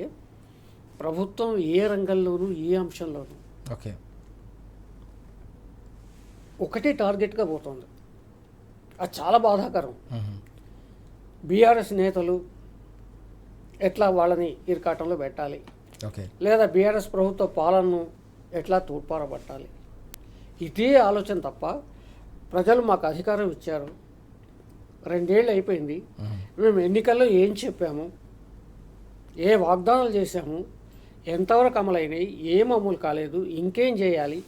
S2: ప్రభుత్వం ఏ రంగంలోనూ ఏ అంశంలోనూ
S1: ఓకే
S2: ఒకటే టార్గెట్గా పోతుంది. అది చాలా బాధాకరం. బీఆర్ఎస్ నేతలు ఎట్లా వాళ్ళని ఇరకాటంలో పెట్టాలి,
S1: ఓకే,
S2: లేదా బీఆర్ఎస్ ప్రభుత్వ పాలనను ఎట్లా తూర్పారబట్టాలి, ఇదే ఆలోచన తప్ప ప్రజలు మాకు అధికారం ఇచ్చారు, 2 ఏళ్ళు అయిపోయింది, మేము ఎన్నికల్లో ఏం చెప్పాము, ఏ వాగ్దానాలు చేశాము, ఎంతవరకు అమలైనాయి, ఏం అమలు కాలేదు, ఇంకేం చేయాలి,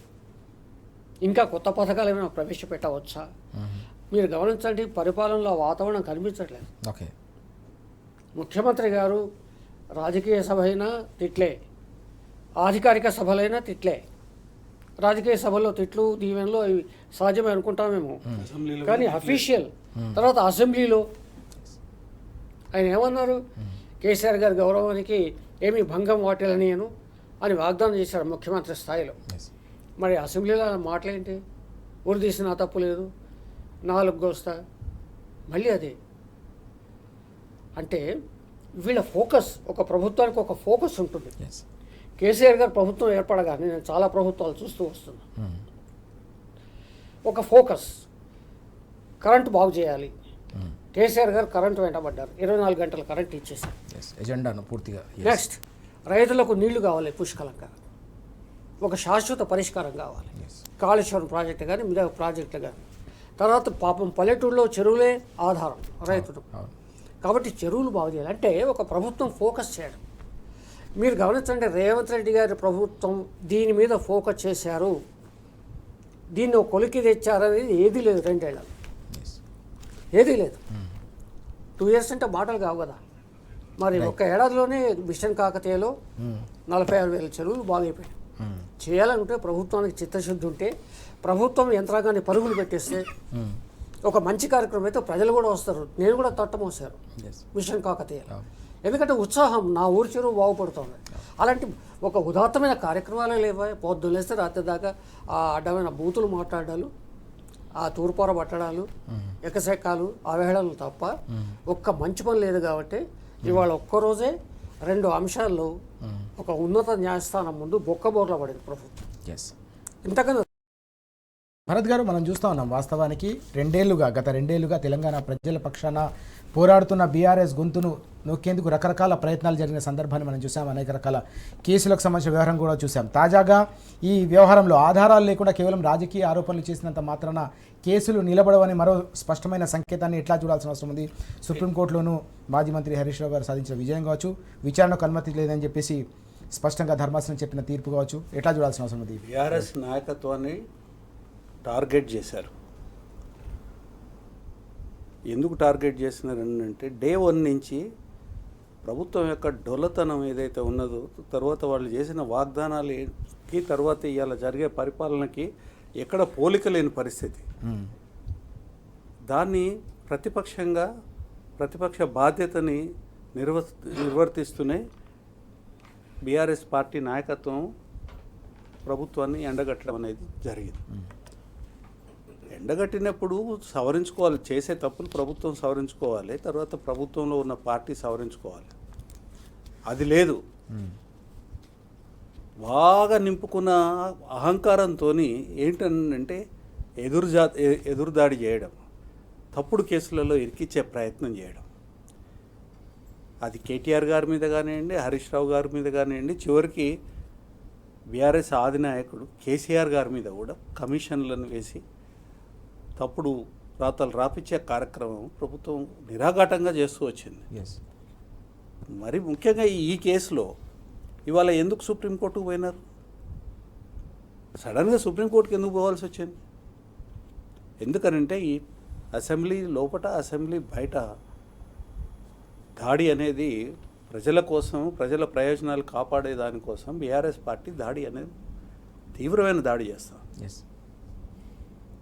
S2: ఇంకా కొత్త పథకాలు ఏమైనా ప్రవేశపెట్టవచ్చా? మీరు గమనించండి, పరిపాలనలో వాతావరణం కనిపించట్లేదు.
S1: ఓకే,
S2: ముఖ్యమంత్రి గారు రాజకీయ సభ అయినా తిట్లే, అధికారిక సభలైనా తిట్లే. రాజకీయ సభలో తిట్లు దీవెనలో అవి సహజమే అనుకుంటామేమో, కానీ అఫీషియల్ తర్వాత అసెంబ్లీలో ఆయన ఏమన్నారు? కేసీఆర్ గారి గౌరవానికి ఏమీ భంగం వాటిల్లనియను అని వాగ్దానం చేశారు ముఖ్యమంత్రి స్థాయిలో. మరి అసెంబ్లీలో మాటలేంటి? ఊరు తీసిన తప్పు లేదు, 4 గోస్తా, మళ్ళీ అదే. అంటే వీళ్ళ ఫోకస్, ఒక ప్రభుత్వానికి ఒక ఫోకస్ ఉంటుంది.
S1: ఎస్.
S2: కేసీఆర్ గారు ప్రభుత్వం ఏర్పడగానే నేను చాలా ప్రభుత్వాలు చూస్తూ వస్తున్నాను. ఒక ఫోకస్, కరెంటు బాగు చేయాలి. కేసీఆర్ గారు కరెంటు వెంటబడ్డారు, 24 గంటల కరెంట్ ఇచ్చేసారు.
S1: ఎస్, ఎజెండాను పూర్తిగా.
S2: నెక్స్ట్, రైతులకు నీళ్లు కావాలి పుష్కలంగా, ఒక శాశ్వత పరిష్కారం కావాలి. కాళేశ్వరం ప్రాజెక్టు కానీ మిగతా ప్రాజెక్టులు కానీ. తర్వాత పాపం పల్లెటూరులో చెరువులే ఆధారం రైతులు, కాబట్టి చెరువులు బాగు చేయాలి. అంటే ఒక ప్రభుత్వం ఫోకస్ చేయడం. మీరు గమనించండి, రేవంత్ రెడ్డి గారి ప్రభుత్వం దీని మీద ఫోకస్ చేశారు, దీన్ని ఒక కొలికి తెచ్చారనేది ఏదీ లేదు. 2 ఏళ్ళలో ఏదీ లేదు. 2 years అంటే మాటలు కావు కదా. మరి ఒక్క ఏడాదిలోనే మిషన్ కాకతీయలో 46,000 చెరువులు బాగైపోయాయి. చేయాలంటే ప్రభుత్వానికి చిత్తశుద్ధి ఉంటే, ప్రభుత్వం యంత్రాంగాన్ని పరుగులు పెట్టేస్తే ఒక మంచి కార్యక్రమం అయితే ప్రజలు కూడా వస్తారు. నేను కూడా తట్టమోసారు మిషన్ కాకతీయ, ఎందుకంటే ఉత్సాహం, నా ఊరి చెరువు బాగుపడుతుంది. అలాంటి ఒక ఉదాత్తమైన కార్యక్రమాలే లేవా? పొద్దులేస్తే రాత్రి దాకా ఆ అడ్డమైన బూతులు మాట్లాడాలు, ఆ తూర్పార పట్టడాలు, ఎకసెక్కాలు, అవహేళనలు తప్ప ఒక్క మంచి పని లేదు. కాబట్టి ఇవాళ ఒక్కరోజే 2 అంశాల్లో ఒక ఉన్నత న్యాయస్థానం ముందు బొక్కబోర్ల పడింది ప్రభుత్వం.
S1: ఎస్.
S2: ఇంతకన్నా
S1: భరత్ గారు, మనం చూస్తూ ఉన్నాం వాస్తవానికి గత రెండేళ్లుగా తెలంగాణ ప్రజల పక్షాన పోరాడుతున్న బీఆర్ఎస్ గొంతును నొక్కేందుకు రకరకాల ప్రయత్నాలు జరిగిన సందర్భాన్ని మనం చూసాం. అనేక రకాల కేసులకు సంబంధించిన వ్యవహారం కూడా చూసాం. తాజాగా ఈ వ్యవహారంలో ఆధారాలు లేకుండా కేవలం రాజకీయ ఆరోపణలు చేసినంత మాత్రాన కేసులు నిలబడవని మరో స్పష్టమైన సంకేతాన్ని ఎట్లా చూడాల్సిన అవసరం ఉంది? సుప్రీంకోర్టులోనూ మాజీ మంత్రి హరీష్ రావు గారు సాధించిన విజయం కావచ్చు, విచారణకు అనుమతి లేదని చెప్పేసి స్పష్టంగా ధర్మాసనం చెప్పిన తీర్పు కావచ్చు, ఎట్లా చూడాల్సిన అవసరం ఉంది?
S3: బీఆర్ఎస్ నాయకత్వాన్ని టార్గెట్ చేశారు. ఎందుకు టార్గెట్ చేసినారు అంటే, డే 1 నుంచి ప్రభుత్వం యొక్క డొల్లతనం ఏదైతే ఉన్నదో, తర్వాత వాళ్ళు చేసిన వాగ్దానాలకి తర్వాత ఇవాళ జరిగే పరిపాలనకి ఎక్కడ పోలిక లేని పరిస్థితి. దాన్ని ప్రతిపక్ష బాధ్యతని నిర్వర్తిస్తూనే బీఆర్ఎస్ పార్టీ నాయకత్వం ప్రభుత్వాన్ని ఎండగట్టడం అనేది జరిగింది. ఎండగట్టినప్పుడు సవరించుకోవాలి, చేసే తప్పులు ప్రభుత్వం సవరించుకోవాలి, తర్వాత ప్రభుత్వంలో ఉన్న పార్టీ సవరించుకోవాలి. అది లేదు. బాగా నింపుకున్న అహంకారంతో ఏంటంటే ఎదురుదాడి చేయడం, తప్పుడు కేసులలో ఇరికిచ్చే ప్రయత్నం చేయడం. అది కేటీఆర్ గారి మీద కానివ్వండి, హరీష్ రావు గారి మీద కానివ్వండి, చివరికి బీఆర్ఎస్ అధినాయకుడు కేసీఆర్ గారి మీద కూడా కమిషన్లను వేసి తప్పుడు రాతలు రాపిచ్చే కార్యక్రమం ప్రభుత్వం నిరాఘాటంగా చేస్తూ వచ్చింది. మరి ముఖ్యంగా ఈ కేసులో ఇవాళ ఎందుకు సుప్రీంకోర్టుకు పోయినారు? సడన్గా సుప్రీంకోర్టుకి ఎందుకు పోవాల్సి వచ్చింది? ఎందుకనంటే ఈ అసెంబ్లీ లోపల, అసెంబ్లీ బయట దాడి అనేది ప్రజల కోసం, ప్రజల ప్రయోజనాలు కాపాడే దానికోసం బీఆర్ఎస్ పార్టీ దాడి అనేది తీవ్రమైన దాడి చేస్తాం.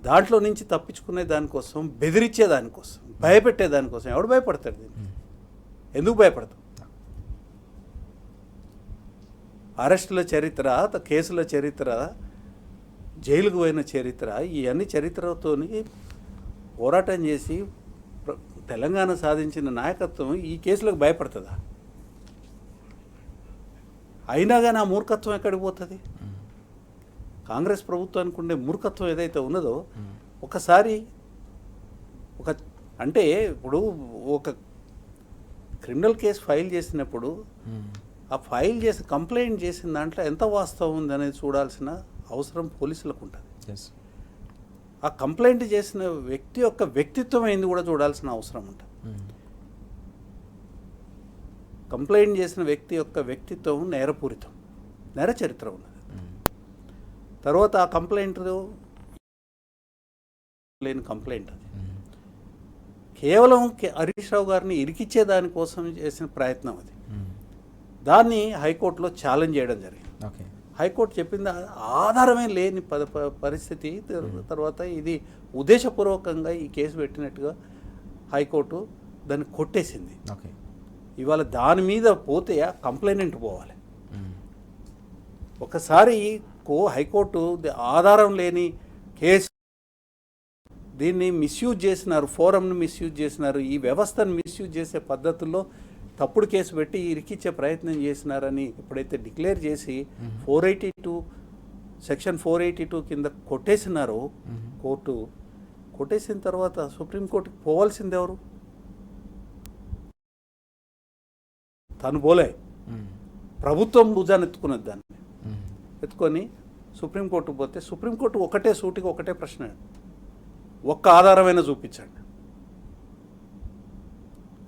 S3: దాంట్లో నుంచి తప్పించుకునే దానికోసం, బెదిరించే దానికోసం, భయపెట్టే దానికోసం. ఎవడు భయపడతాడు దీన్ని? ఎందుకు భయపడతాం? అరెస్టుల చరిత్ర, కేసుల చరిత్ర, జైలుకు పోయిన చరిత్ర, ఇవన్నీ చరిత్రతో పోరాటం చేసి తెలంగాణ సాధించిన నాయకత్వం ఈ కేసులకు భయపడుతుందా? అయినా కానీ ఆ మూర్ఖత్వం ఎక్కడికి పోతుంది? కాంగ్రెస్ ప్రభుత్వానికి ఉండే మూర్ఖత్వం ఏదైతే ఉన్నదో, ఒకసారి అంటే ఇప్పుడు ఒక క్రిమినల్ కేసు ఫైల్ చేసినప్పుడు ఆ ఫైల్ చేసి కంప్లైంట్ చేసిన దాంట్లో ఎంత వాస్తవం ఉంది అనేది చూడాల్సిన అవసరం పోలీసులకు ఉంటుంది. ఆ కంప్లైంట్ చేసిన వ్యక్తి యొక్క వ్యక్తిత్వం ఏంది కూడా చూడాల్సిన అవసరం ఉంటుంది. కంప్లైంట్ చేసిన వ్యక్తి యొక్క వ్యక్తిత్వం నేరపూరితం, నేర చరిత్ర ఉన్నది. తర్వాత ఆ కంప్లైంట్ లేని కంప్లైంట్ అది కేవలం హరీష్ రావు గారిని ఇరికిచ్చే దానికోసం చేసిన ప్రయత్నం అది. దాన్ని హైకోర్టులో ఛాలెంజ్ చేయడం జరిగింది. హైకోర్టు చెప్పింది ఆధారమే లేని పరిస్థితి. తర్వాత ఇది ఉద్దేశపూర్వకంగా ఈ కేసు పెట్టినట్టుగా హైకోర్టు దాన్ని కొట్టేసింది. ఇవాళ దాని మీద పోతే ఆ కంప్లైనెంట్ పోవాలి. ఒకసారి హైకోర్టు ఆధారం లేని కేసు, దీన్ని మిస్యూజ్ చేసినారు, ఫోరంను మిస్యూజ్ చేసినారు, ఈ వ్యవస్థను మిస్యూజ్ చేసే పద్ధతుల్లో తప్పుడు కేసు పెట్టి ఇరికిచ్చే ప్రయత్నం చేసినారని ఎప్పుడైతే డిక్లేర్ చేసి 482 సెక్షన్ 482 కింద కొట్టేసినారో కోర్టు, కొట్టేసిన తర్వాత సుప్రీంకోర్టుకి పోవాల్సింది ఎవరు? తను పోలే, ప్రభుత్వం భుజాన్ని ఎత్తుకున్నది దాన్ని. ఎత్తుకొని సుప్రీంకోర్టుకు పోతే సుప్రీంకోర్టు ఒకటే సూటిగా ఒకటే ప్రశ్న, ఒక్క ఆధారమైనా చూపించండి.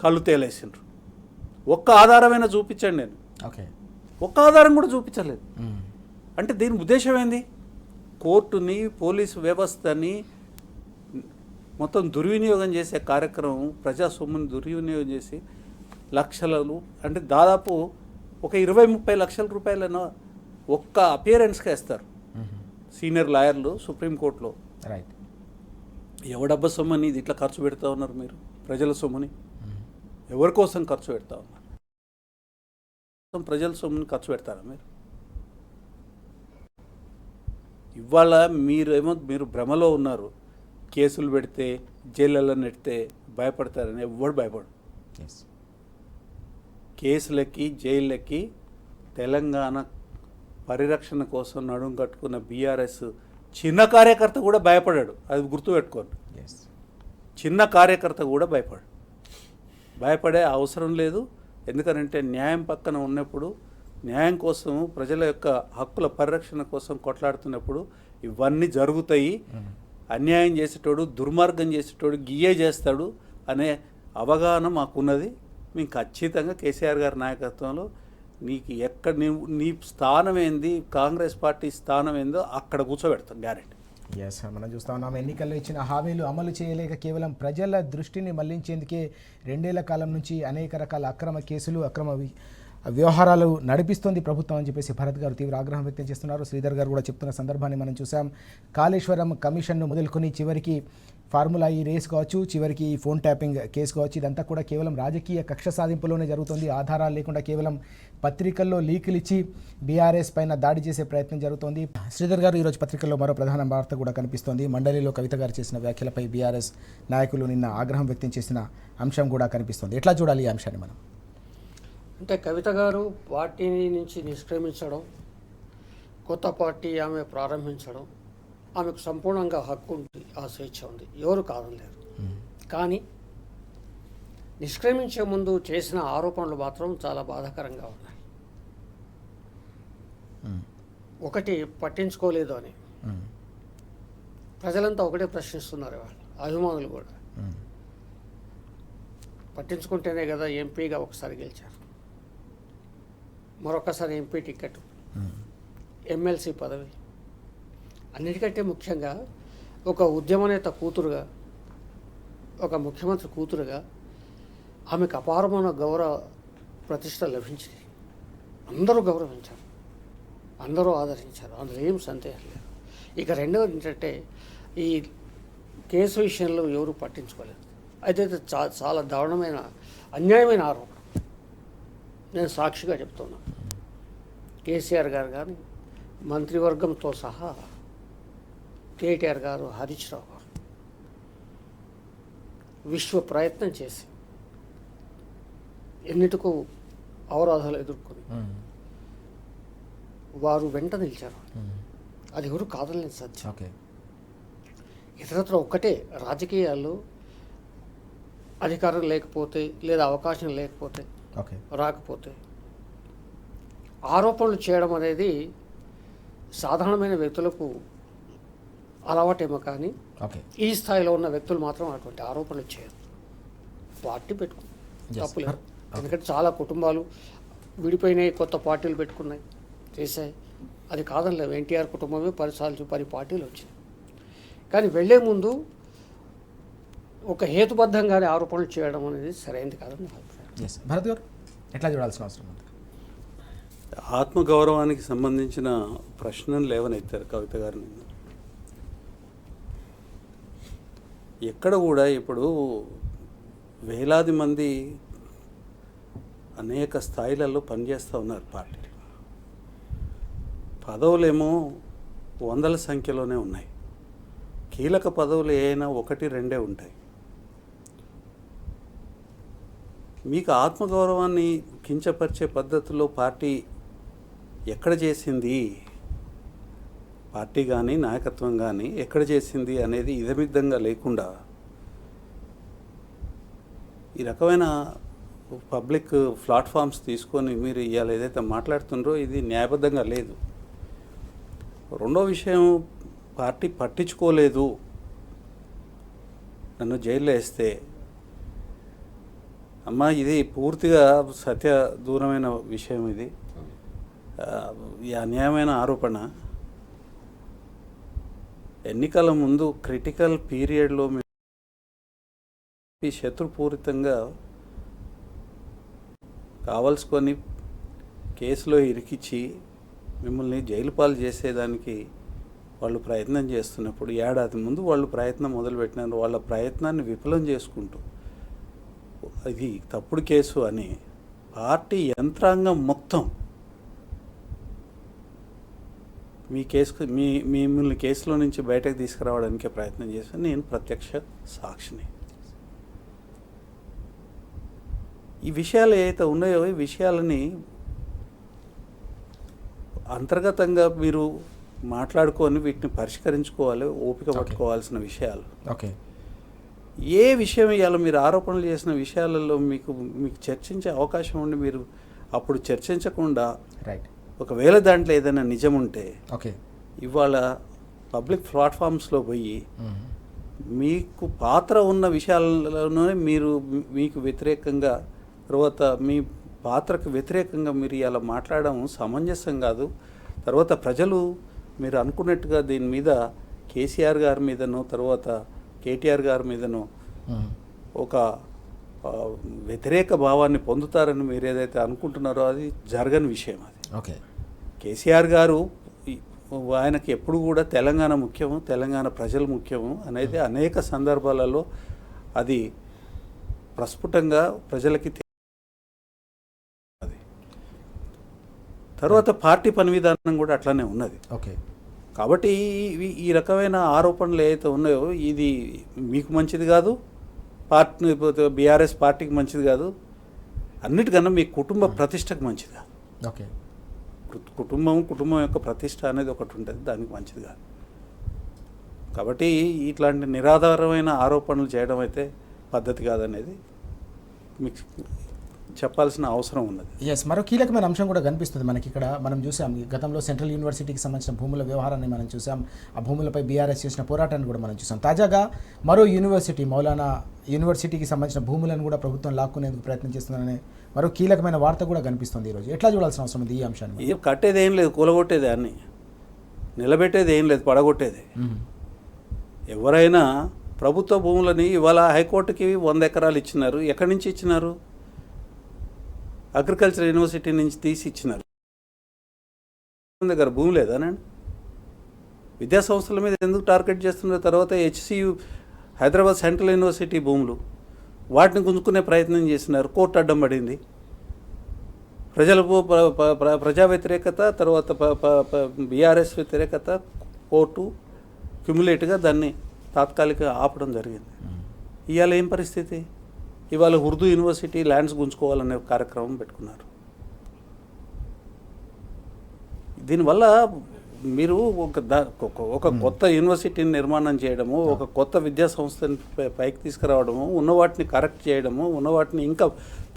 S3: కళ్ళు తేలేసిండ్రు, ఒక్క ఆధారమైనా చూపించండి. నేను
S1: ఓకే,
S3: ఒక్క ఆధారం కూడా చూపించలేదు. అంటే దీని ఉద్దేశం ఏంది? కోర్టుని, పోలీసు వ్యవస్థని మొత్తం దుర్వినియోగం చేసే కార్యక్రమం, ప్రజా సొమ్ముని దుర్వినియోగం చేసి లక్షలు, అంటే దాదాపు ఒక 20-30 లక్షల రూపాయలను ఒక్క అపియరెన్స్గా ఇస్తారు సీనియర్ లాయర్లు సుప్రీంకోర్టులో.
S1: రైట్.
S3: ఎవడబ్బ సొమ్మని ఇది ఇట్లా ఖర్చు పెడతా ఉన్నారు మీరు? ప్రజల సొమ్ముని ఎవరి కోసం ఖర్చు పెడతా ఉన్నారు? ప్రజల సొమ్ముని ఖర్చు పెడతారా మీరు? ఇవాళ మీరు భ్రమలో ఉన్నారు. కేసులు పెడితే జైళ్ళలో నెడితే భయపడతారని. ఎవ్వడు భయపడు. కేసులకి జైళ్ళకి తెలంగాణ పరిరక్షణ కోసం నడుం కట్టుకున్న బీఆర్ఎస్ చిన్న కార్యకర్త కూడా భయపడాడు. అది గుర్తుపెట్టుకోండి. చిన్న కార్యకర్త కూడా భయపడే అవసరం లేదు. ఎందుకంటే న్యాయం పక్కన ఉన్నప్పుడు, న్యాయం కోసం, ప్రజల యొక్క హక్కుల పరిరక్షణ కోసం కొట్లాడుతున్నప్పుడు ఇవన్నీ జరుగుతాయి. అన్యాయం చేసేటోడు, దుర్మార్గం చేసేటోడు గియ్యే చేస్తాడు అనే అవగాహన మాకున్నది. మేము ఖచ్చితంగా కేసీఆర్ గారి నాయకత్వంలో నీకు ఎక్కడ నీ స్థానం ఏంది, కాంగ్రెస్ పార్టీ స్థానం ఏందో అక్కడ కూర్చోబెడతాం, గ్యారెంటీ.
S1: ఎస్, మనం చూస్తా ఉన్నాం. ఎన్నికల్లో ఇచ్చిన హామీలు అమలు చేయలేక కేవలం ప్రజల దృష్టిని మళ్లించేందుకే 2 ఏళ్ల కాలం నుంచి అనేక రకాల అక్రమ కేసులు, అక్రమ వ్యవహారాలు నడిపిస్తోంది ప్రభుత్వం అని చెప్పేసి భరత్ గారు తీవ్ర ఆగ్రహం వ్యక్తం చేస్తున్నారు. శ్రీధర్ గారు కూడా చెప్తున్న సందర్భాన్ని మనం చూసాం. కాళేశ్వరం కమిషన్ను మొదలుకొని చివరికి ఫార్ములా ఈ రేస్ కావచ్చు, చివరికి ఈ ఫోన్ ట్యాపింగ్ కేసు కావచ్చు, ఇదంతా కూడా కేవలం రాజకీయ కక్ష సాధింపులోనే జరుగుతుంది. ఆధారాలు లేకుండా కేవలం పత్రికల్లో లీకులు ఇచ్చి బీఆర్ఎస్ పైన దాడి చేసే ప్రయత్నం జరుగుతోంది. శ్రీధర్ గారు, ఈరోజు పత్రికల్లో మరో ప్రధాన వార్త కూడా కనిపిస్తోంది. మండలిలో కవిత గారు చేసిన వ్యాఖ్యలపై బీఆర్ఎస్ నాయకులు నిన్న ఆగ్రహం వ్యక్తం చేసిన అంశం కూడా కనిపిస్తోంది. ఎట్లా చూడాలి ఈ అంశాన్ని మనం?
S2: అంటే కవిత గారు పార్టీని నుంచి నిష్క్రమించడం, కొత్త పార్టీ ఆమె ప్రారంభించడం, ఆమెకు సంపూర్ణంగా హక్కు ఉంది, ఆ స్వేచ్ఛ ఉంది, ఎవరు కాదనలేరు. కానీ నిష్క్రమించే ముందు చేసిన ఆరోపణలు మాత్రం చాలా బాధాకరంగా ఉన్నాయి. ఒకటి, పట్టించుకోలేదు అని ప్రజలంతా ఒకటే ప్రశ్నిస్తున్నారు. వాళ్ళు అభిమానులు కూడా పట్టించుకుంటేనే కదా ఎంపీగా ఒకసారి గెలిచారు, మరొకసారి ఎంపీ టికెట్, ఎమ్మెల్సీ పదవి. అన్నిటికంటే ముఖ్యంగా ఒక ఉద్యమనేత కూతురుగా, ఒక ముఖ్యమంత్రి కూతురుగా ఆమెకు అపారమైన గౌరవ ప్రతిష్ట లభించింది. అందరూ గౌరవించారు, అందరూ ఆదరించారు, అందులో ఏం సందేహం లేదు. ఇక రెండవది ఏంటంటే, ఈ కేసు విషయంలో ఎవరు పట్టించుకోలేదు. అయితే చాలా దారుణమైన, అన్యాయమైన ఆరోపణ. నేను సాక్షిగా చెప్తున్నా. కేసీఆర్ గారు కానీ, మంత్రివర్గంతో సహా కేటీఆర్ గారు, హరీష్ రావు గారు విశ్వ ప్రయత్నం చేసి ఎన్నిటికూ అవరోధాలు ఎదుర్కొని వారు వెంట నిలిచారు. అది ఎవరు కాదనలేదు సత్యం. ఇతరత్ర ఒక్కటే, రాజకీయాల్లో అధికారం లేకపోతే లేదా అవకాశం లేకపోతే, రాకపోతే ఆరోపణలు చేయడం అనేది సాధారణమైన వ్యక్తులకు అలవాటేమో, కానీ ఈ స్థాయిలో ఉన్న వ్యక్తులు మాత్రం అటువంటి ఆరోపణలు చేయరు. పార్టీ పెట్టుకుని తప్పులేదు. ఎందుకంటే చాలా కుటుంబాలు విడిపోయినాయి, కొత్త పార్టీలు పెట్టుకున్నాయి, చేశాయి. అది కాదనలేవు. ఎన్టీఆర్ కుటుంబమే 10 పార్టీలు వచ్చినాయి. కానీ వెళ్లే ముందు ఒక హేతుబద్ధంగానే ఆరోపణలు చేయడం అనేది సరైనది కాదని నా అభిప్రాయం.
S1: భరత్ గారు, ఎట్లా చూడాల్సిన అవసరం ఉంది?
S3: ఆత్మగౌరవానికి సంబంధించిన ప్రశ్నలు లేవనెత్తారు కవిత గారిని. ఎక్కడ కూడా ఇప్పుడు వేలాది మంది అనేక స్థాయిలలో పనిచేస్తూ ఉన్నారు పార్టీ. పదవులేమో 100ల సంఖ్యలోనే ఉన్నాయి. కీలక పదవులు ఏమైనా 1-2 ఉంటాయి. మీకు ఆత్మగౌరవాన్ని కించపరిచే పద్ధతిలో పార్టీ ఎక్కడ చేసింది, పార్టీ కానీ నాయకత్వం కానీ ఎక్కడ చేసింది అనేది ఇదమిద్దంగా లేకుండా ఈ రకమైన పబ్లిక్ ప్లాట్ఫామ్స్ తీసుకొని మీరు ఇవాళ ఏదైతే మాట్లాడుతుండ్రో ఇది న్యాయబద్ధంగా లేదు. రెండో విషయం, పార్టీ పట్టించుకోలేదు నన్ను జైల్లో వేస్తే. అమ్మ, ఇది పూర్తిగా సత్య దూరమైన విషయం. ఇది ఈ అన్యాయమైన ఆరోపణ. ఎన్నికల ముందు క్రిటికల్ పీరియడ్లో మీ శత్రుపూరితంగా కావలసుకొని కేసులో ఇరికిచ్చి మిమ్మల్ని జైలు పాలు చేసేదానికి వాళ్ళు ప్రయత్నం చేస్తున్నప్పుడు, ఏడాది ముందు వాళ్ళు ప్రయత్నం మొదలుపెట్టినారు. వాళ్ళ ప్రయత్నాన్ని విఫలం చేసుకుంటూ ఇది తప్పుడు కేసు అని పార్టీ యంత్రాంగం మొత్తం మిమ్మల్ని కేసులో నుంచి బయటకు తీసుకురావడానికే ప్రయత్నం చేశాను. నేను ప్రత్యక్ష సాక్షిని. ఈ విషయాలు ఏవైతే ఉన్నాయో ఈ విషయాలని అంతర్గతంగా మీరు మాట్లాడుకొని వీటిని పరిష్కరించుకోవాలి, ఓపిక పట్టుకోవాల్సిన విషయాలు.
S1: ఓకే,
S3: ఏ విషయం ఇవాళ మీరు ఆరోపణలు చేసిన విషయాలలో మీకు చర్చించే అవకాశం ఉండి మీరు అప్పుడు చర్చించకుండా,
S1: రైట్,
S3: ఒకవేళ దాంట్లో ఏదైనా నిజం ఉంటే
S1: ఓకే,
S3: ఇవాళ పబ్లిక్ ప్లాట్ఫామ్స్లో పోయి మీకు పాత్ర ఉన్న విషయాలలోనే మీకు వ్యతిరేకంగా, తర్వాత మీ పాత్రకు వ్యతిరేకంగా మీరు ఇలా మాట్లాడడం సమంజసం కాదు. తర్వాత ప్రజలు మీరు అనుకున్నట్టుగా దీని మీద కేసీఆర్ గారి మీదనో తర్వాత కేటీఆర్ గారి మీదనో ఒక వ్యతిరేక భావాన్ని పొందుతారని మీరు ఏదైతే అనుకుంటున్నారో అది జరగని విషయం. అది
S1: ఓకే,
S3: కేసీఆర్ గారు ఆయనకి ఎప్పుడు కూడా తెలంగాణ ముఖ్యము, తెలంగాణ ప్రజలు ముఖ్యము అనేది అనేక సందర్భాలలో అది ప్రస్ఫుటంగా ప్రజలకి తర్వాత పార్టీ పని విధానం కూడా అట్లానే ఉన్నది.
S1: ఓకే,
S3: కాబట్టి ఈ రకమైన ఆరోపణలు ఏవైతే ఉన్నాయో ఇది మీకు మంచిది కాదు, పార్టీ బీఆర్ఎస్ పార్టీకి మంచిది కాదు, అన్నిటికన్నా మీ కుటుంబ ప్రతిష్టకు మంచిది కాదు.
S1: ఓకే,
S3: కుటుంబం యొక్క ప్రతిష్ట అనేది ఒకటి ఉంటుంది, దానికి మంచిది కాదు. కాబట్టి ఇట్లాంటి నిరాధారమైన ఆరోపణలు చేయడం అయితే పద్ధతి కాదనేది మీకు చెప్పాల్సిన అవసరం ఉన్నది.
S1: ఎస్, మరో కీలకమైన అంశం కూడా కనిపిస్తుంది మనకి ఇక్కడ. మనం చూసాం గతంలో సెంట్రల్ యూనివర్సిటీకి సంబంధించిన భూముల వ్యవహారాన్ని మనం చూసాం. ఆ భూములపై బీఆర్ఎస్ చేసిన పోరాటాన్ని కూడా మనం చూసాం. తాజాగా మరో యూనివర్సిటీ, మౌలానా యూనివర్సిటీకి సంబంధించిన భూములను కూడా ప్రభుత్వం లాక్కునేందుకు ప్రయత్నం చేస్తుందనే మరో కీలకమైన వార్త కూడా కనిపిస్తుంది ఈరోజు. ఎట్లా చూడాల్సిన అవసరం ఉంది ఈ అంశాన్ని?
S3: ఏం కట్టేది ఏం లేదు, కూలగొట్టేది అన్ని, నిలబెట్టేది ఏం లేదు, పడగొట్టేది. ఎవరైనా ప్రభుత్వ భూములని ఇవాళ హైకోర్టుకి 100 ఎకరాలు ఇచ్చినారు. ఎక్కడి నుంచి ఇచ్చినారు? అగ్రికల్చర్ యూనివర్సిటీ నుంచి తీసి ఇచ్చినారు. దగ్గర భూమి లేదానండి? విద్యా సంస్థల మీద ఎందుకు టార్గెట్ చేస్తున్నారు? తర్వాత HCU హైదరాబాద్ సెంట్రల్ యూనివర్సిటీ భూములు, వాటిని గుంజుకునే ప్రయత్నం చేసినారు. కోర్టు అడ్డం పడింది. ప్రజా వ్యతిరేకత, తర్వాత బీఆర్ఎస్ వ్యతిరేకత, కోర్టు క్యుములేట్గా దాన్ని తాత్కాలికంగా ఆపడం జరిగింది. ఇవాళ ఏం పరిస్థితి? ఇవాళ ఉర్దూ యూనివర్సిటీ ల్యాండ్స్ గుంజుకోవాలనే కార్యక్రమం పెట్టుకున్నారు. దీనివల్ల మీరు ఒక కొత్త యూనివర్సిటీని నిర్మాణం చేయడము, ఒక కొత్త విద్యా సంస్థని పైకి తీసుకురావడము, ఉన్న వాటిని కరెక్ట్ చేయడము, ఉన్న వాటిని ఇంకా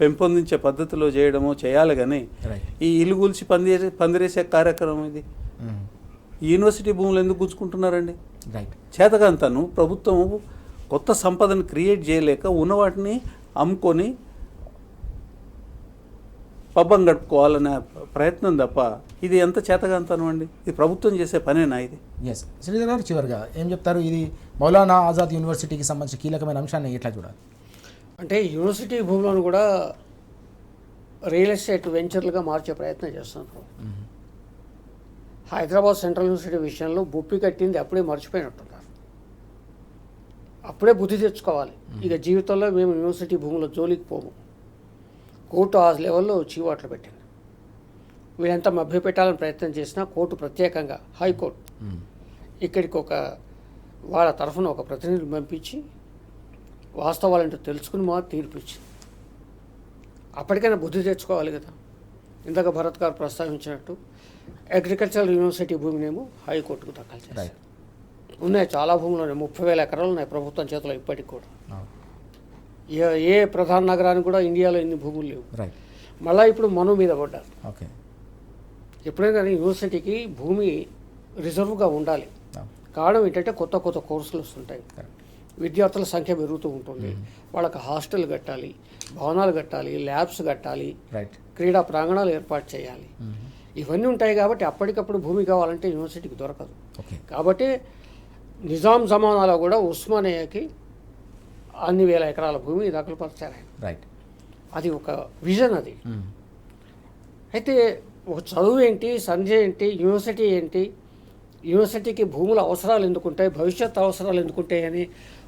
S3: పెంపొందించే పద్ధతిలో చేయడము చేయాలి. కానీ ఈ ఇల్లు కూల్చి పందిరేసే కార్యక్రమం ఇది. ఈ యూనివర్సిటీ భూములు ఎందుకు గుంజుకుంటున్నారండి? చేతకంతను ప్రభుత్వం కొత్త సంపదను క్రియేట్ చేయలేక ఉన్న వాటిని అమ్ముకొని పబ్బం గడుపుకోవాలనే ప్రయత్నం తప్ప ఇది ఎంత చేతగాంతనం అండి? ఇది ప్రభుత్వం చేసే పనేనా ఇది?
S1: ఎస్, శ్రీధర్ గారు చివరిగా ఏం చెప్తారు? ఇది మౌలానా ఆజాద్ యూనివర్సిటీకి సంబంధించిన కీలకమైన అంశాన్ని ఎట్లా చూడాలి?
S2: అంటే యూనివర్సిటీ భూములను కూడా రియల్ ఎస్టేట్ వెంచర్లుగా మార్చే ప్రయత్నం చేస్తున్నారు. హైదరాబాద్ సెంట్రల్ యూనివర్సిటీ విషయంలో బొప్పి కట్టింది అప్పుడే మర్చిపోయినట్టున్నారు. అప్పుడే బుద్ధి తెచ్చుకోవాలి. ఇక జీవితంలో మేము యూనివర్సిటీ భూముల జోలికి పోము. కోర్టు ఆ లెవెల్లో చీవాట్లు పెట్టింది. వీళ్ళంతా మభ్యపెట్టాలని ప్రయత్నం చేసినా కోర్టు ప్రత్యేకంగా హైకోర్టు ఇక్కడికి వాళ్ళ తరఫున ఒక ప్రతినిధిని పంపించి వాస్తవాలంటూ తెలుసుకుని తీర్పు ఇచ్చింది. అప్పటికైనా బుద్ధి తెచ్చుకోవాలి కదా. ఇందాక భరత్ గారు ప్రస్తావించినట్టు అగ్రికల్చరల్ యూనివర్సిటీ భూమినేమో హైకోర్టుకు దాఖలు చేశారు.
S1: రైట్.
S2: ఉన్నాయి, చాలా భూములు ఉన్నాయి, 30,000 ఎకరాలు ఉన్నాయి ప్రభుత్వం చేతిలో ఇప్పటికి కూడా. ఏ ప్రధాన నగరానికి కూడా ఇండియాలో ఇన్ని భూములు లేవు.
S1: రైట్.
S2: మళ్ళీ ఇప్పుడు మను మీద పడ్డారు.
S1: ఓకే.
S2: ఎప్పుడైనా కానీ యూనివర్సిటీకి భూమి రిజర్వ్గా ఉండాలి. కారణం ఏంటంటే కొత్త కొత్త కోర్సులు వస్తుంటాయి, విద్యార్థుల సంఖ్య పెరుగుతూ ఉంటుంది, వాళ్ళకి హాస్టల్ కట్టాలి, భవనాలు కట్టాలి, ల్యాబ్స్ కట్టాలి,
S1: రైట్,
S2: క్రీడా ప్రాంగణాలు ఏర్పాటు చేయాలి. ఇవన్నీ ఉంటాయి కాబట్టి అప్పటికప్పుడు భూమి కావాలంటే యూనివర్సిటీకి దొరకదు.
S1: ఓకే.
S2: కాబట్టి నిజాం జమానాలో కూడా ఉస్మానియాకి అన్ని వేల ఎకరాల భూమి దాఖలు పరిచారు ఆయన.
S1: రైట్.
S2: అది ఒక విజన్ అది. అయితే ఒక చదువు ఏంటి, సంధ్య ఏంటి, యూనివర్సిటీ ఏంటి, యూనివర్సిటీకి భూముల అవసరాలు ఎందుకుంటాయి, భవిష్యత్ అవసరాలు ఎందుకుంటాయి అని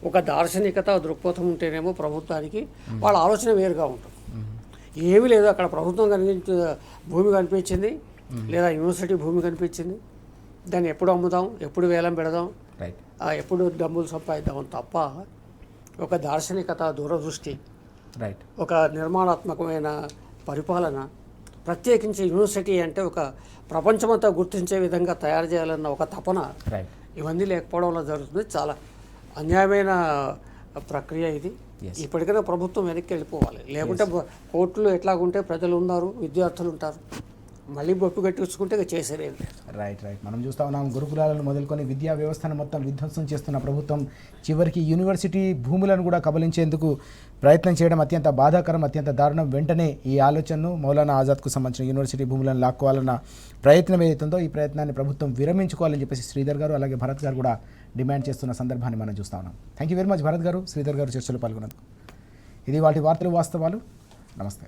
S2: ఒక దార్శనికత దృక్పథం ఉంటేనేమో ప్రభుత్వానికి వాళ్ళ ఆలోచన వేరుగా ఉంటుంది. ఏమీ లేదు, అక్కడ ప్రభుత్వం భూమి కనిపించింది లేదా యూనివర్సిటీ భూమి కనిపించింది, దాన్ని ఎప్పుడు అమ్ముదాం, ఎప్పుడు వేలం పెడదాం,
S1: రైట్,
S2: ఎప్పుడు డబ్బులు సంపాదిద్దాం తప్ప ఒక దార్శనికత, దూరదృష్టి,
S1: రైట్,
S2: ఒక నిర్మాణాత్మకమైన పరిపాలన, ప్రత్యేకించి యూనివర్సిటీ అంటే ఒక ప్రపంచమంతా గుర్తించే విధంగా తయారు చేయాలన్న ఒక తపన,
S1: రైట్,
S2: ఇవన్నీ లేకపోవడం వల్ల జరుగుతుంది. చాలా అన్యాయమైన ప్రక్రియ ఇది. ఇప్పటికైనా ప్రభుత్వం వెనక్కి వెళ్ళిపోవాలి, లేకుంటే కోర్టులు ఎట్లాగుంటే ప్రజలు ఉన్నారు, విద్యార్థులు ఉంటారు, మళ్ళీ బొట్టు కట్టించుకుంటే ఇక చేసేదేం లేదు.
S1: రైట్. రైట్. మనం చూస్తూ ఉన్నాం, గురుకులాలను మొదలుకొని విద్యా వ్యవస్థను మొత్తం విధ్వంసం చేస్తున్న ప్రభుత్వం చివరికి యూనివర్సిటీ భూములను కూడా కబలించేందుకు ప్రయత్నం చేయడం అత్యంత బాధాకరం, అత్యంత దారుణం. వెంటనే ఈ ఆలోచనను మౌలానా ఆజాద్కు సంబంధించిన యూనివర్సిటీ భూములను లాక్కోవాలన్న ప్రయత్నం ఏదైతుందో ఈ ప్రయత్నాన్ని ప్రభుత్వం విరమించుకోవాలని చెప్పేసి శ్రీధర్ గారు అలాగే భరత్ గారు కూడా డిమాండ్ చేస్తున్న సందర్భాన్ని మనం చూస్తూ ఉన్నాం. Thank you very much Bharat గారు, శ్రీధర్ గారు చర్చలో పాల్గొన్నందుకు. ఇది వాటి వార్తలు వాస్తవాలు. నమస్తే.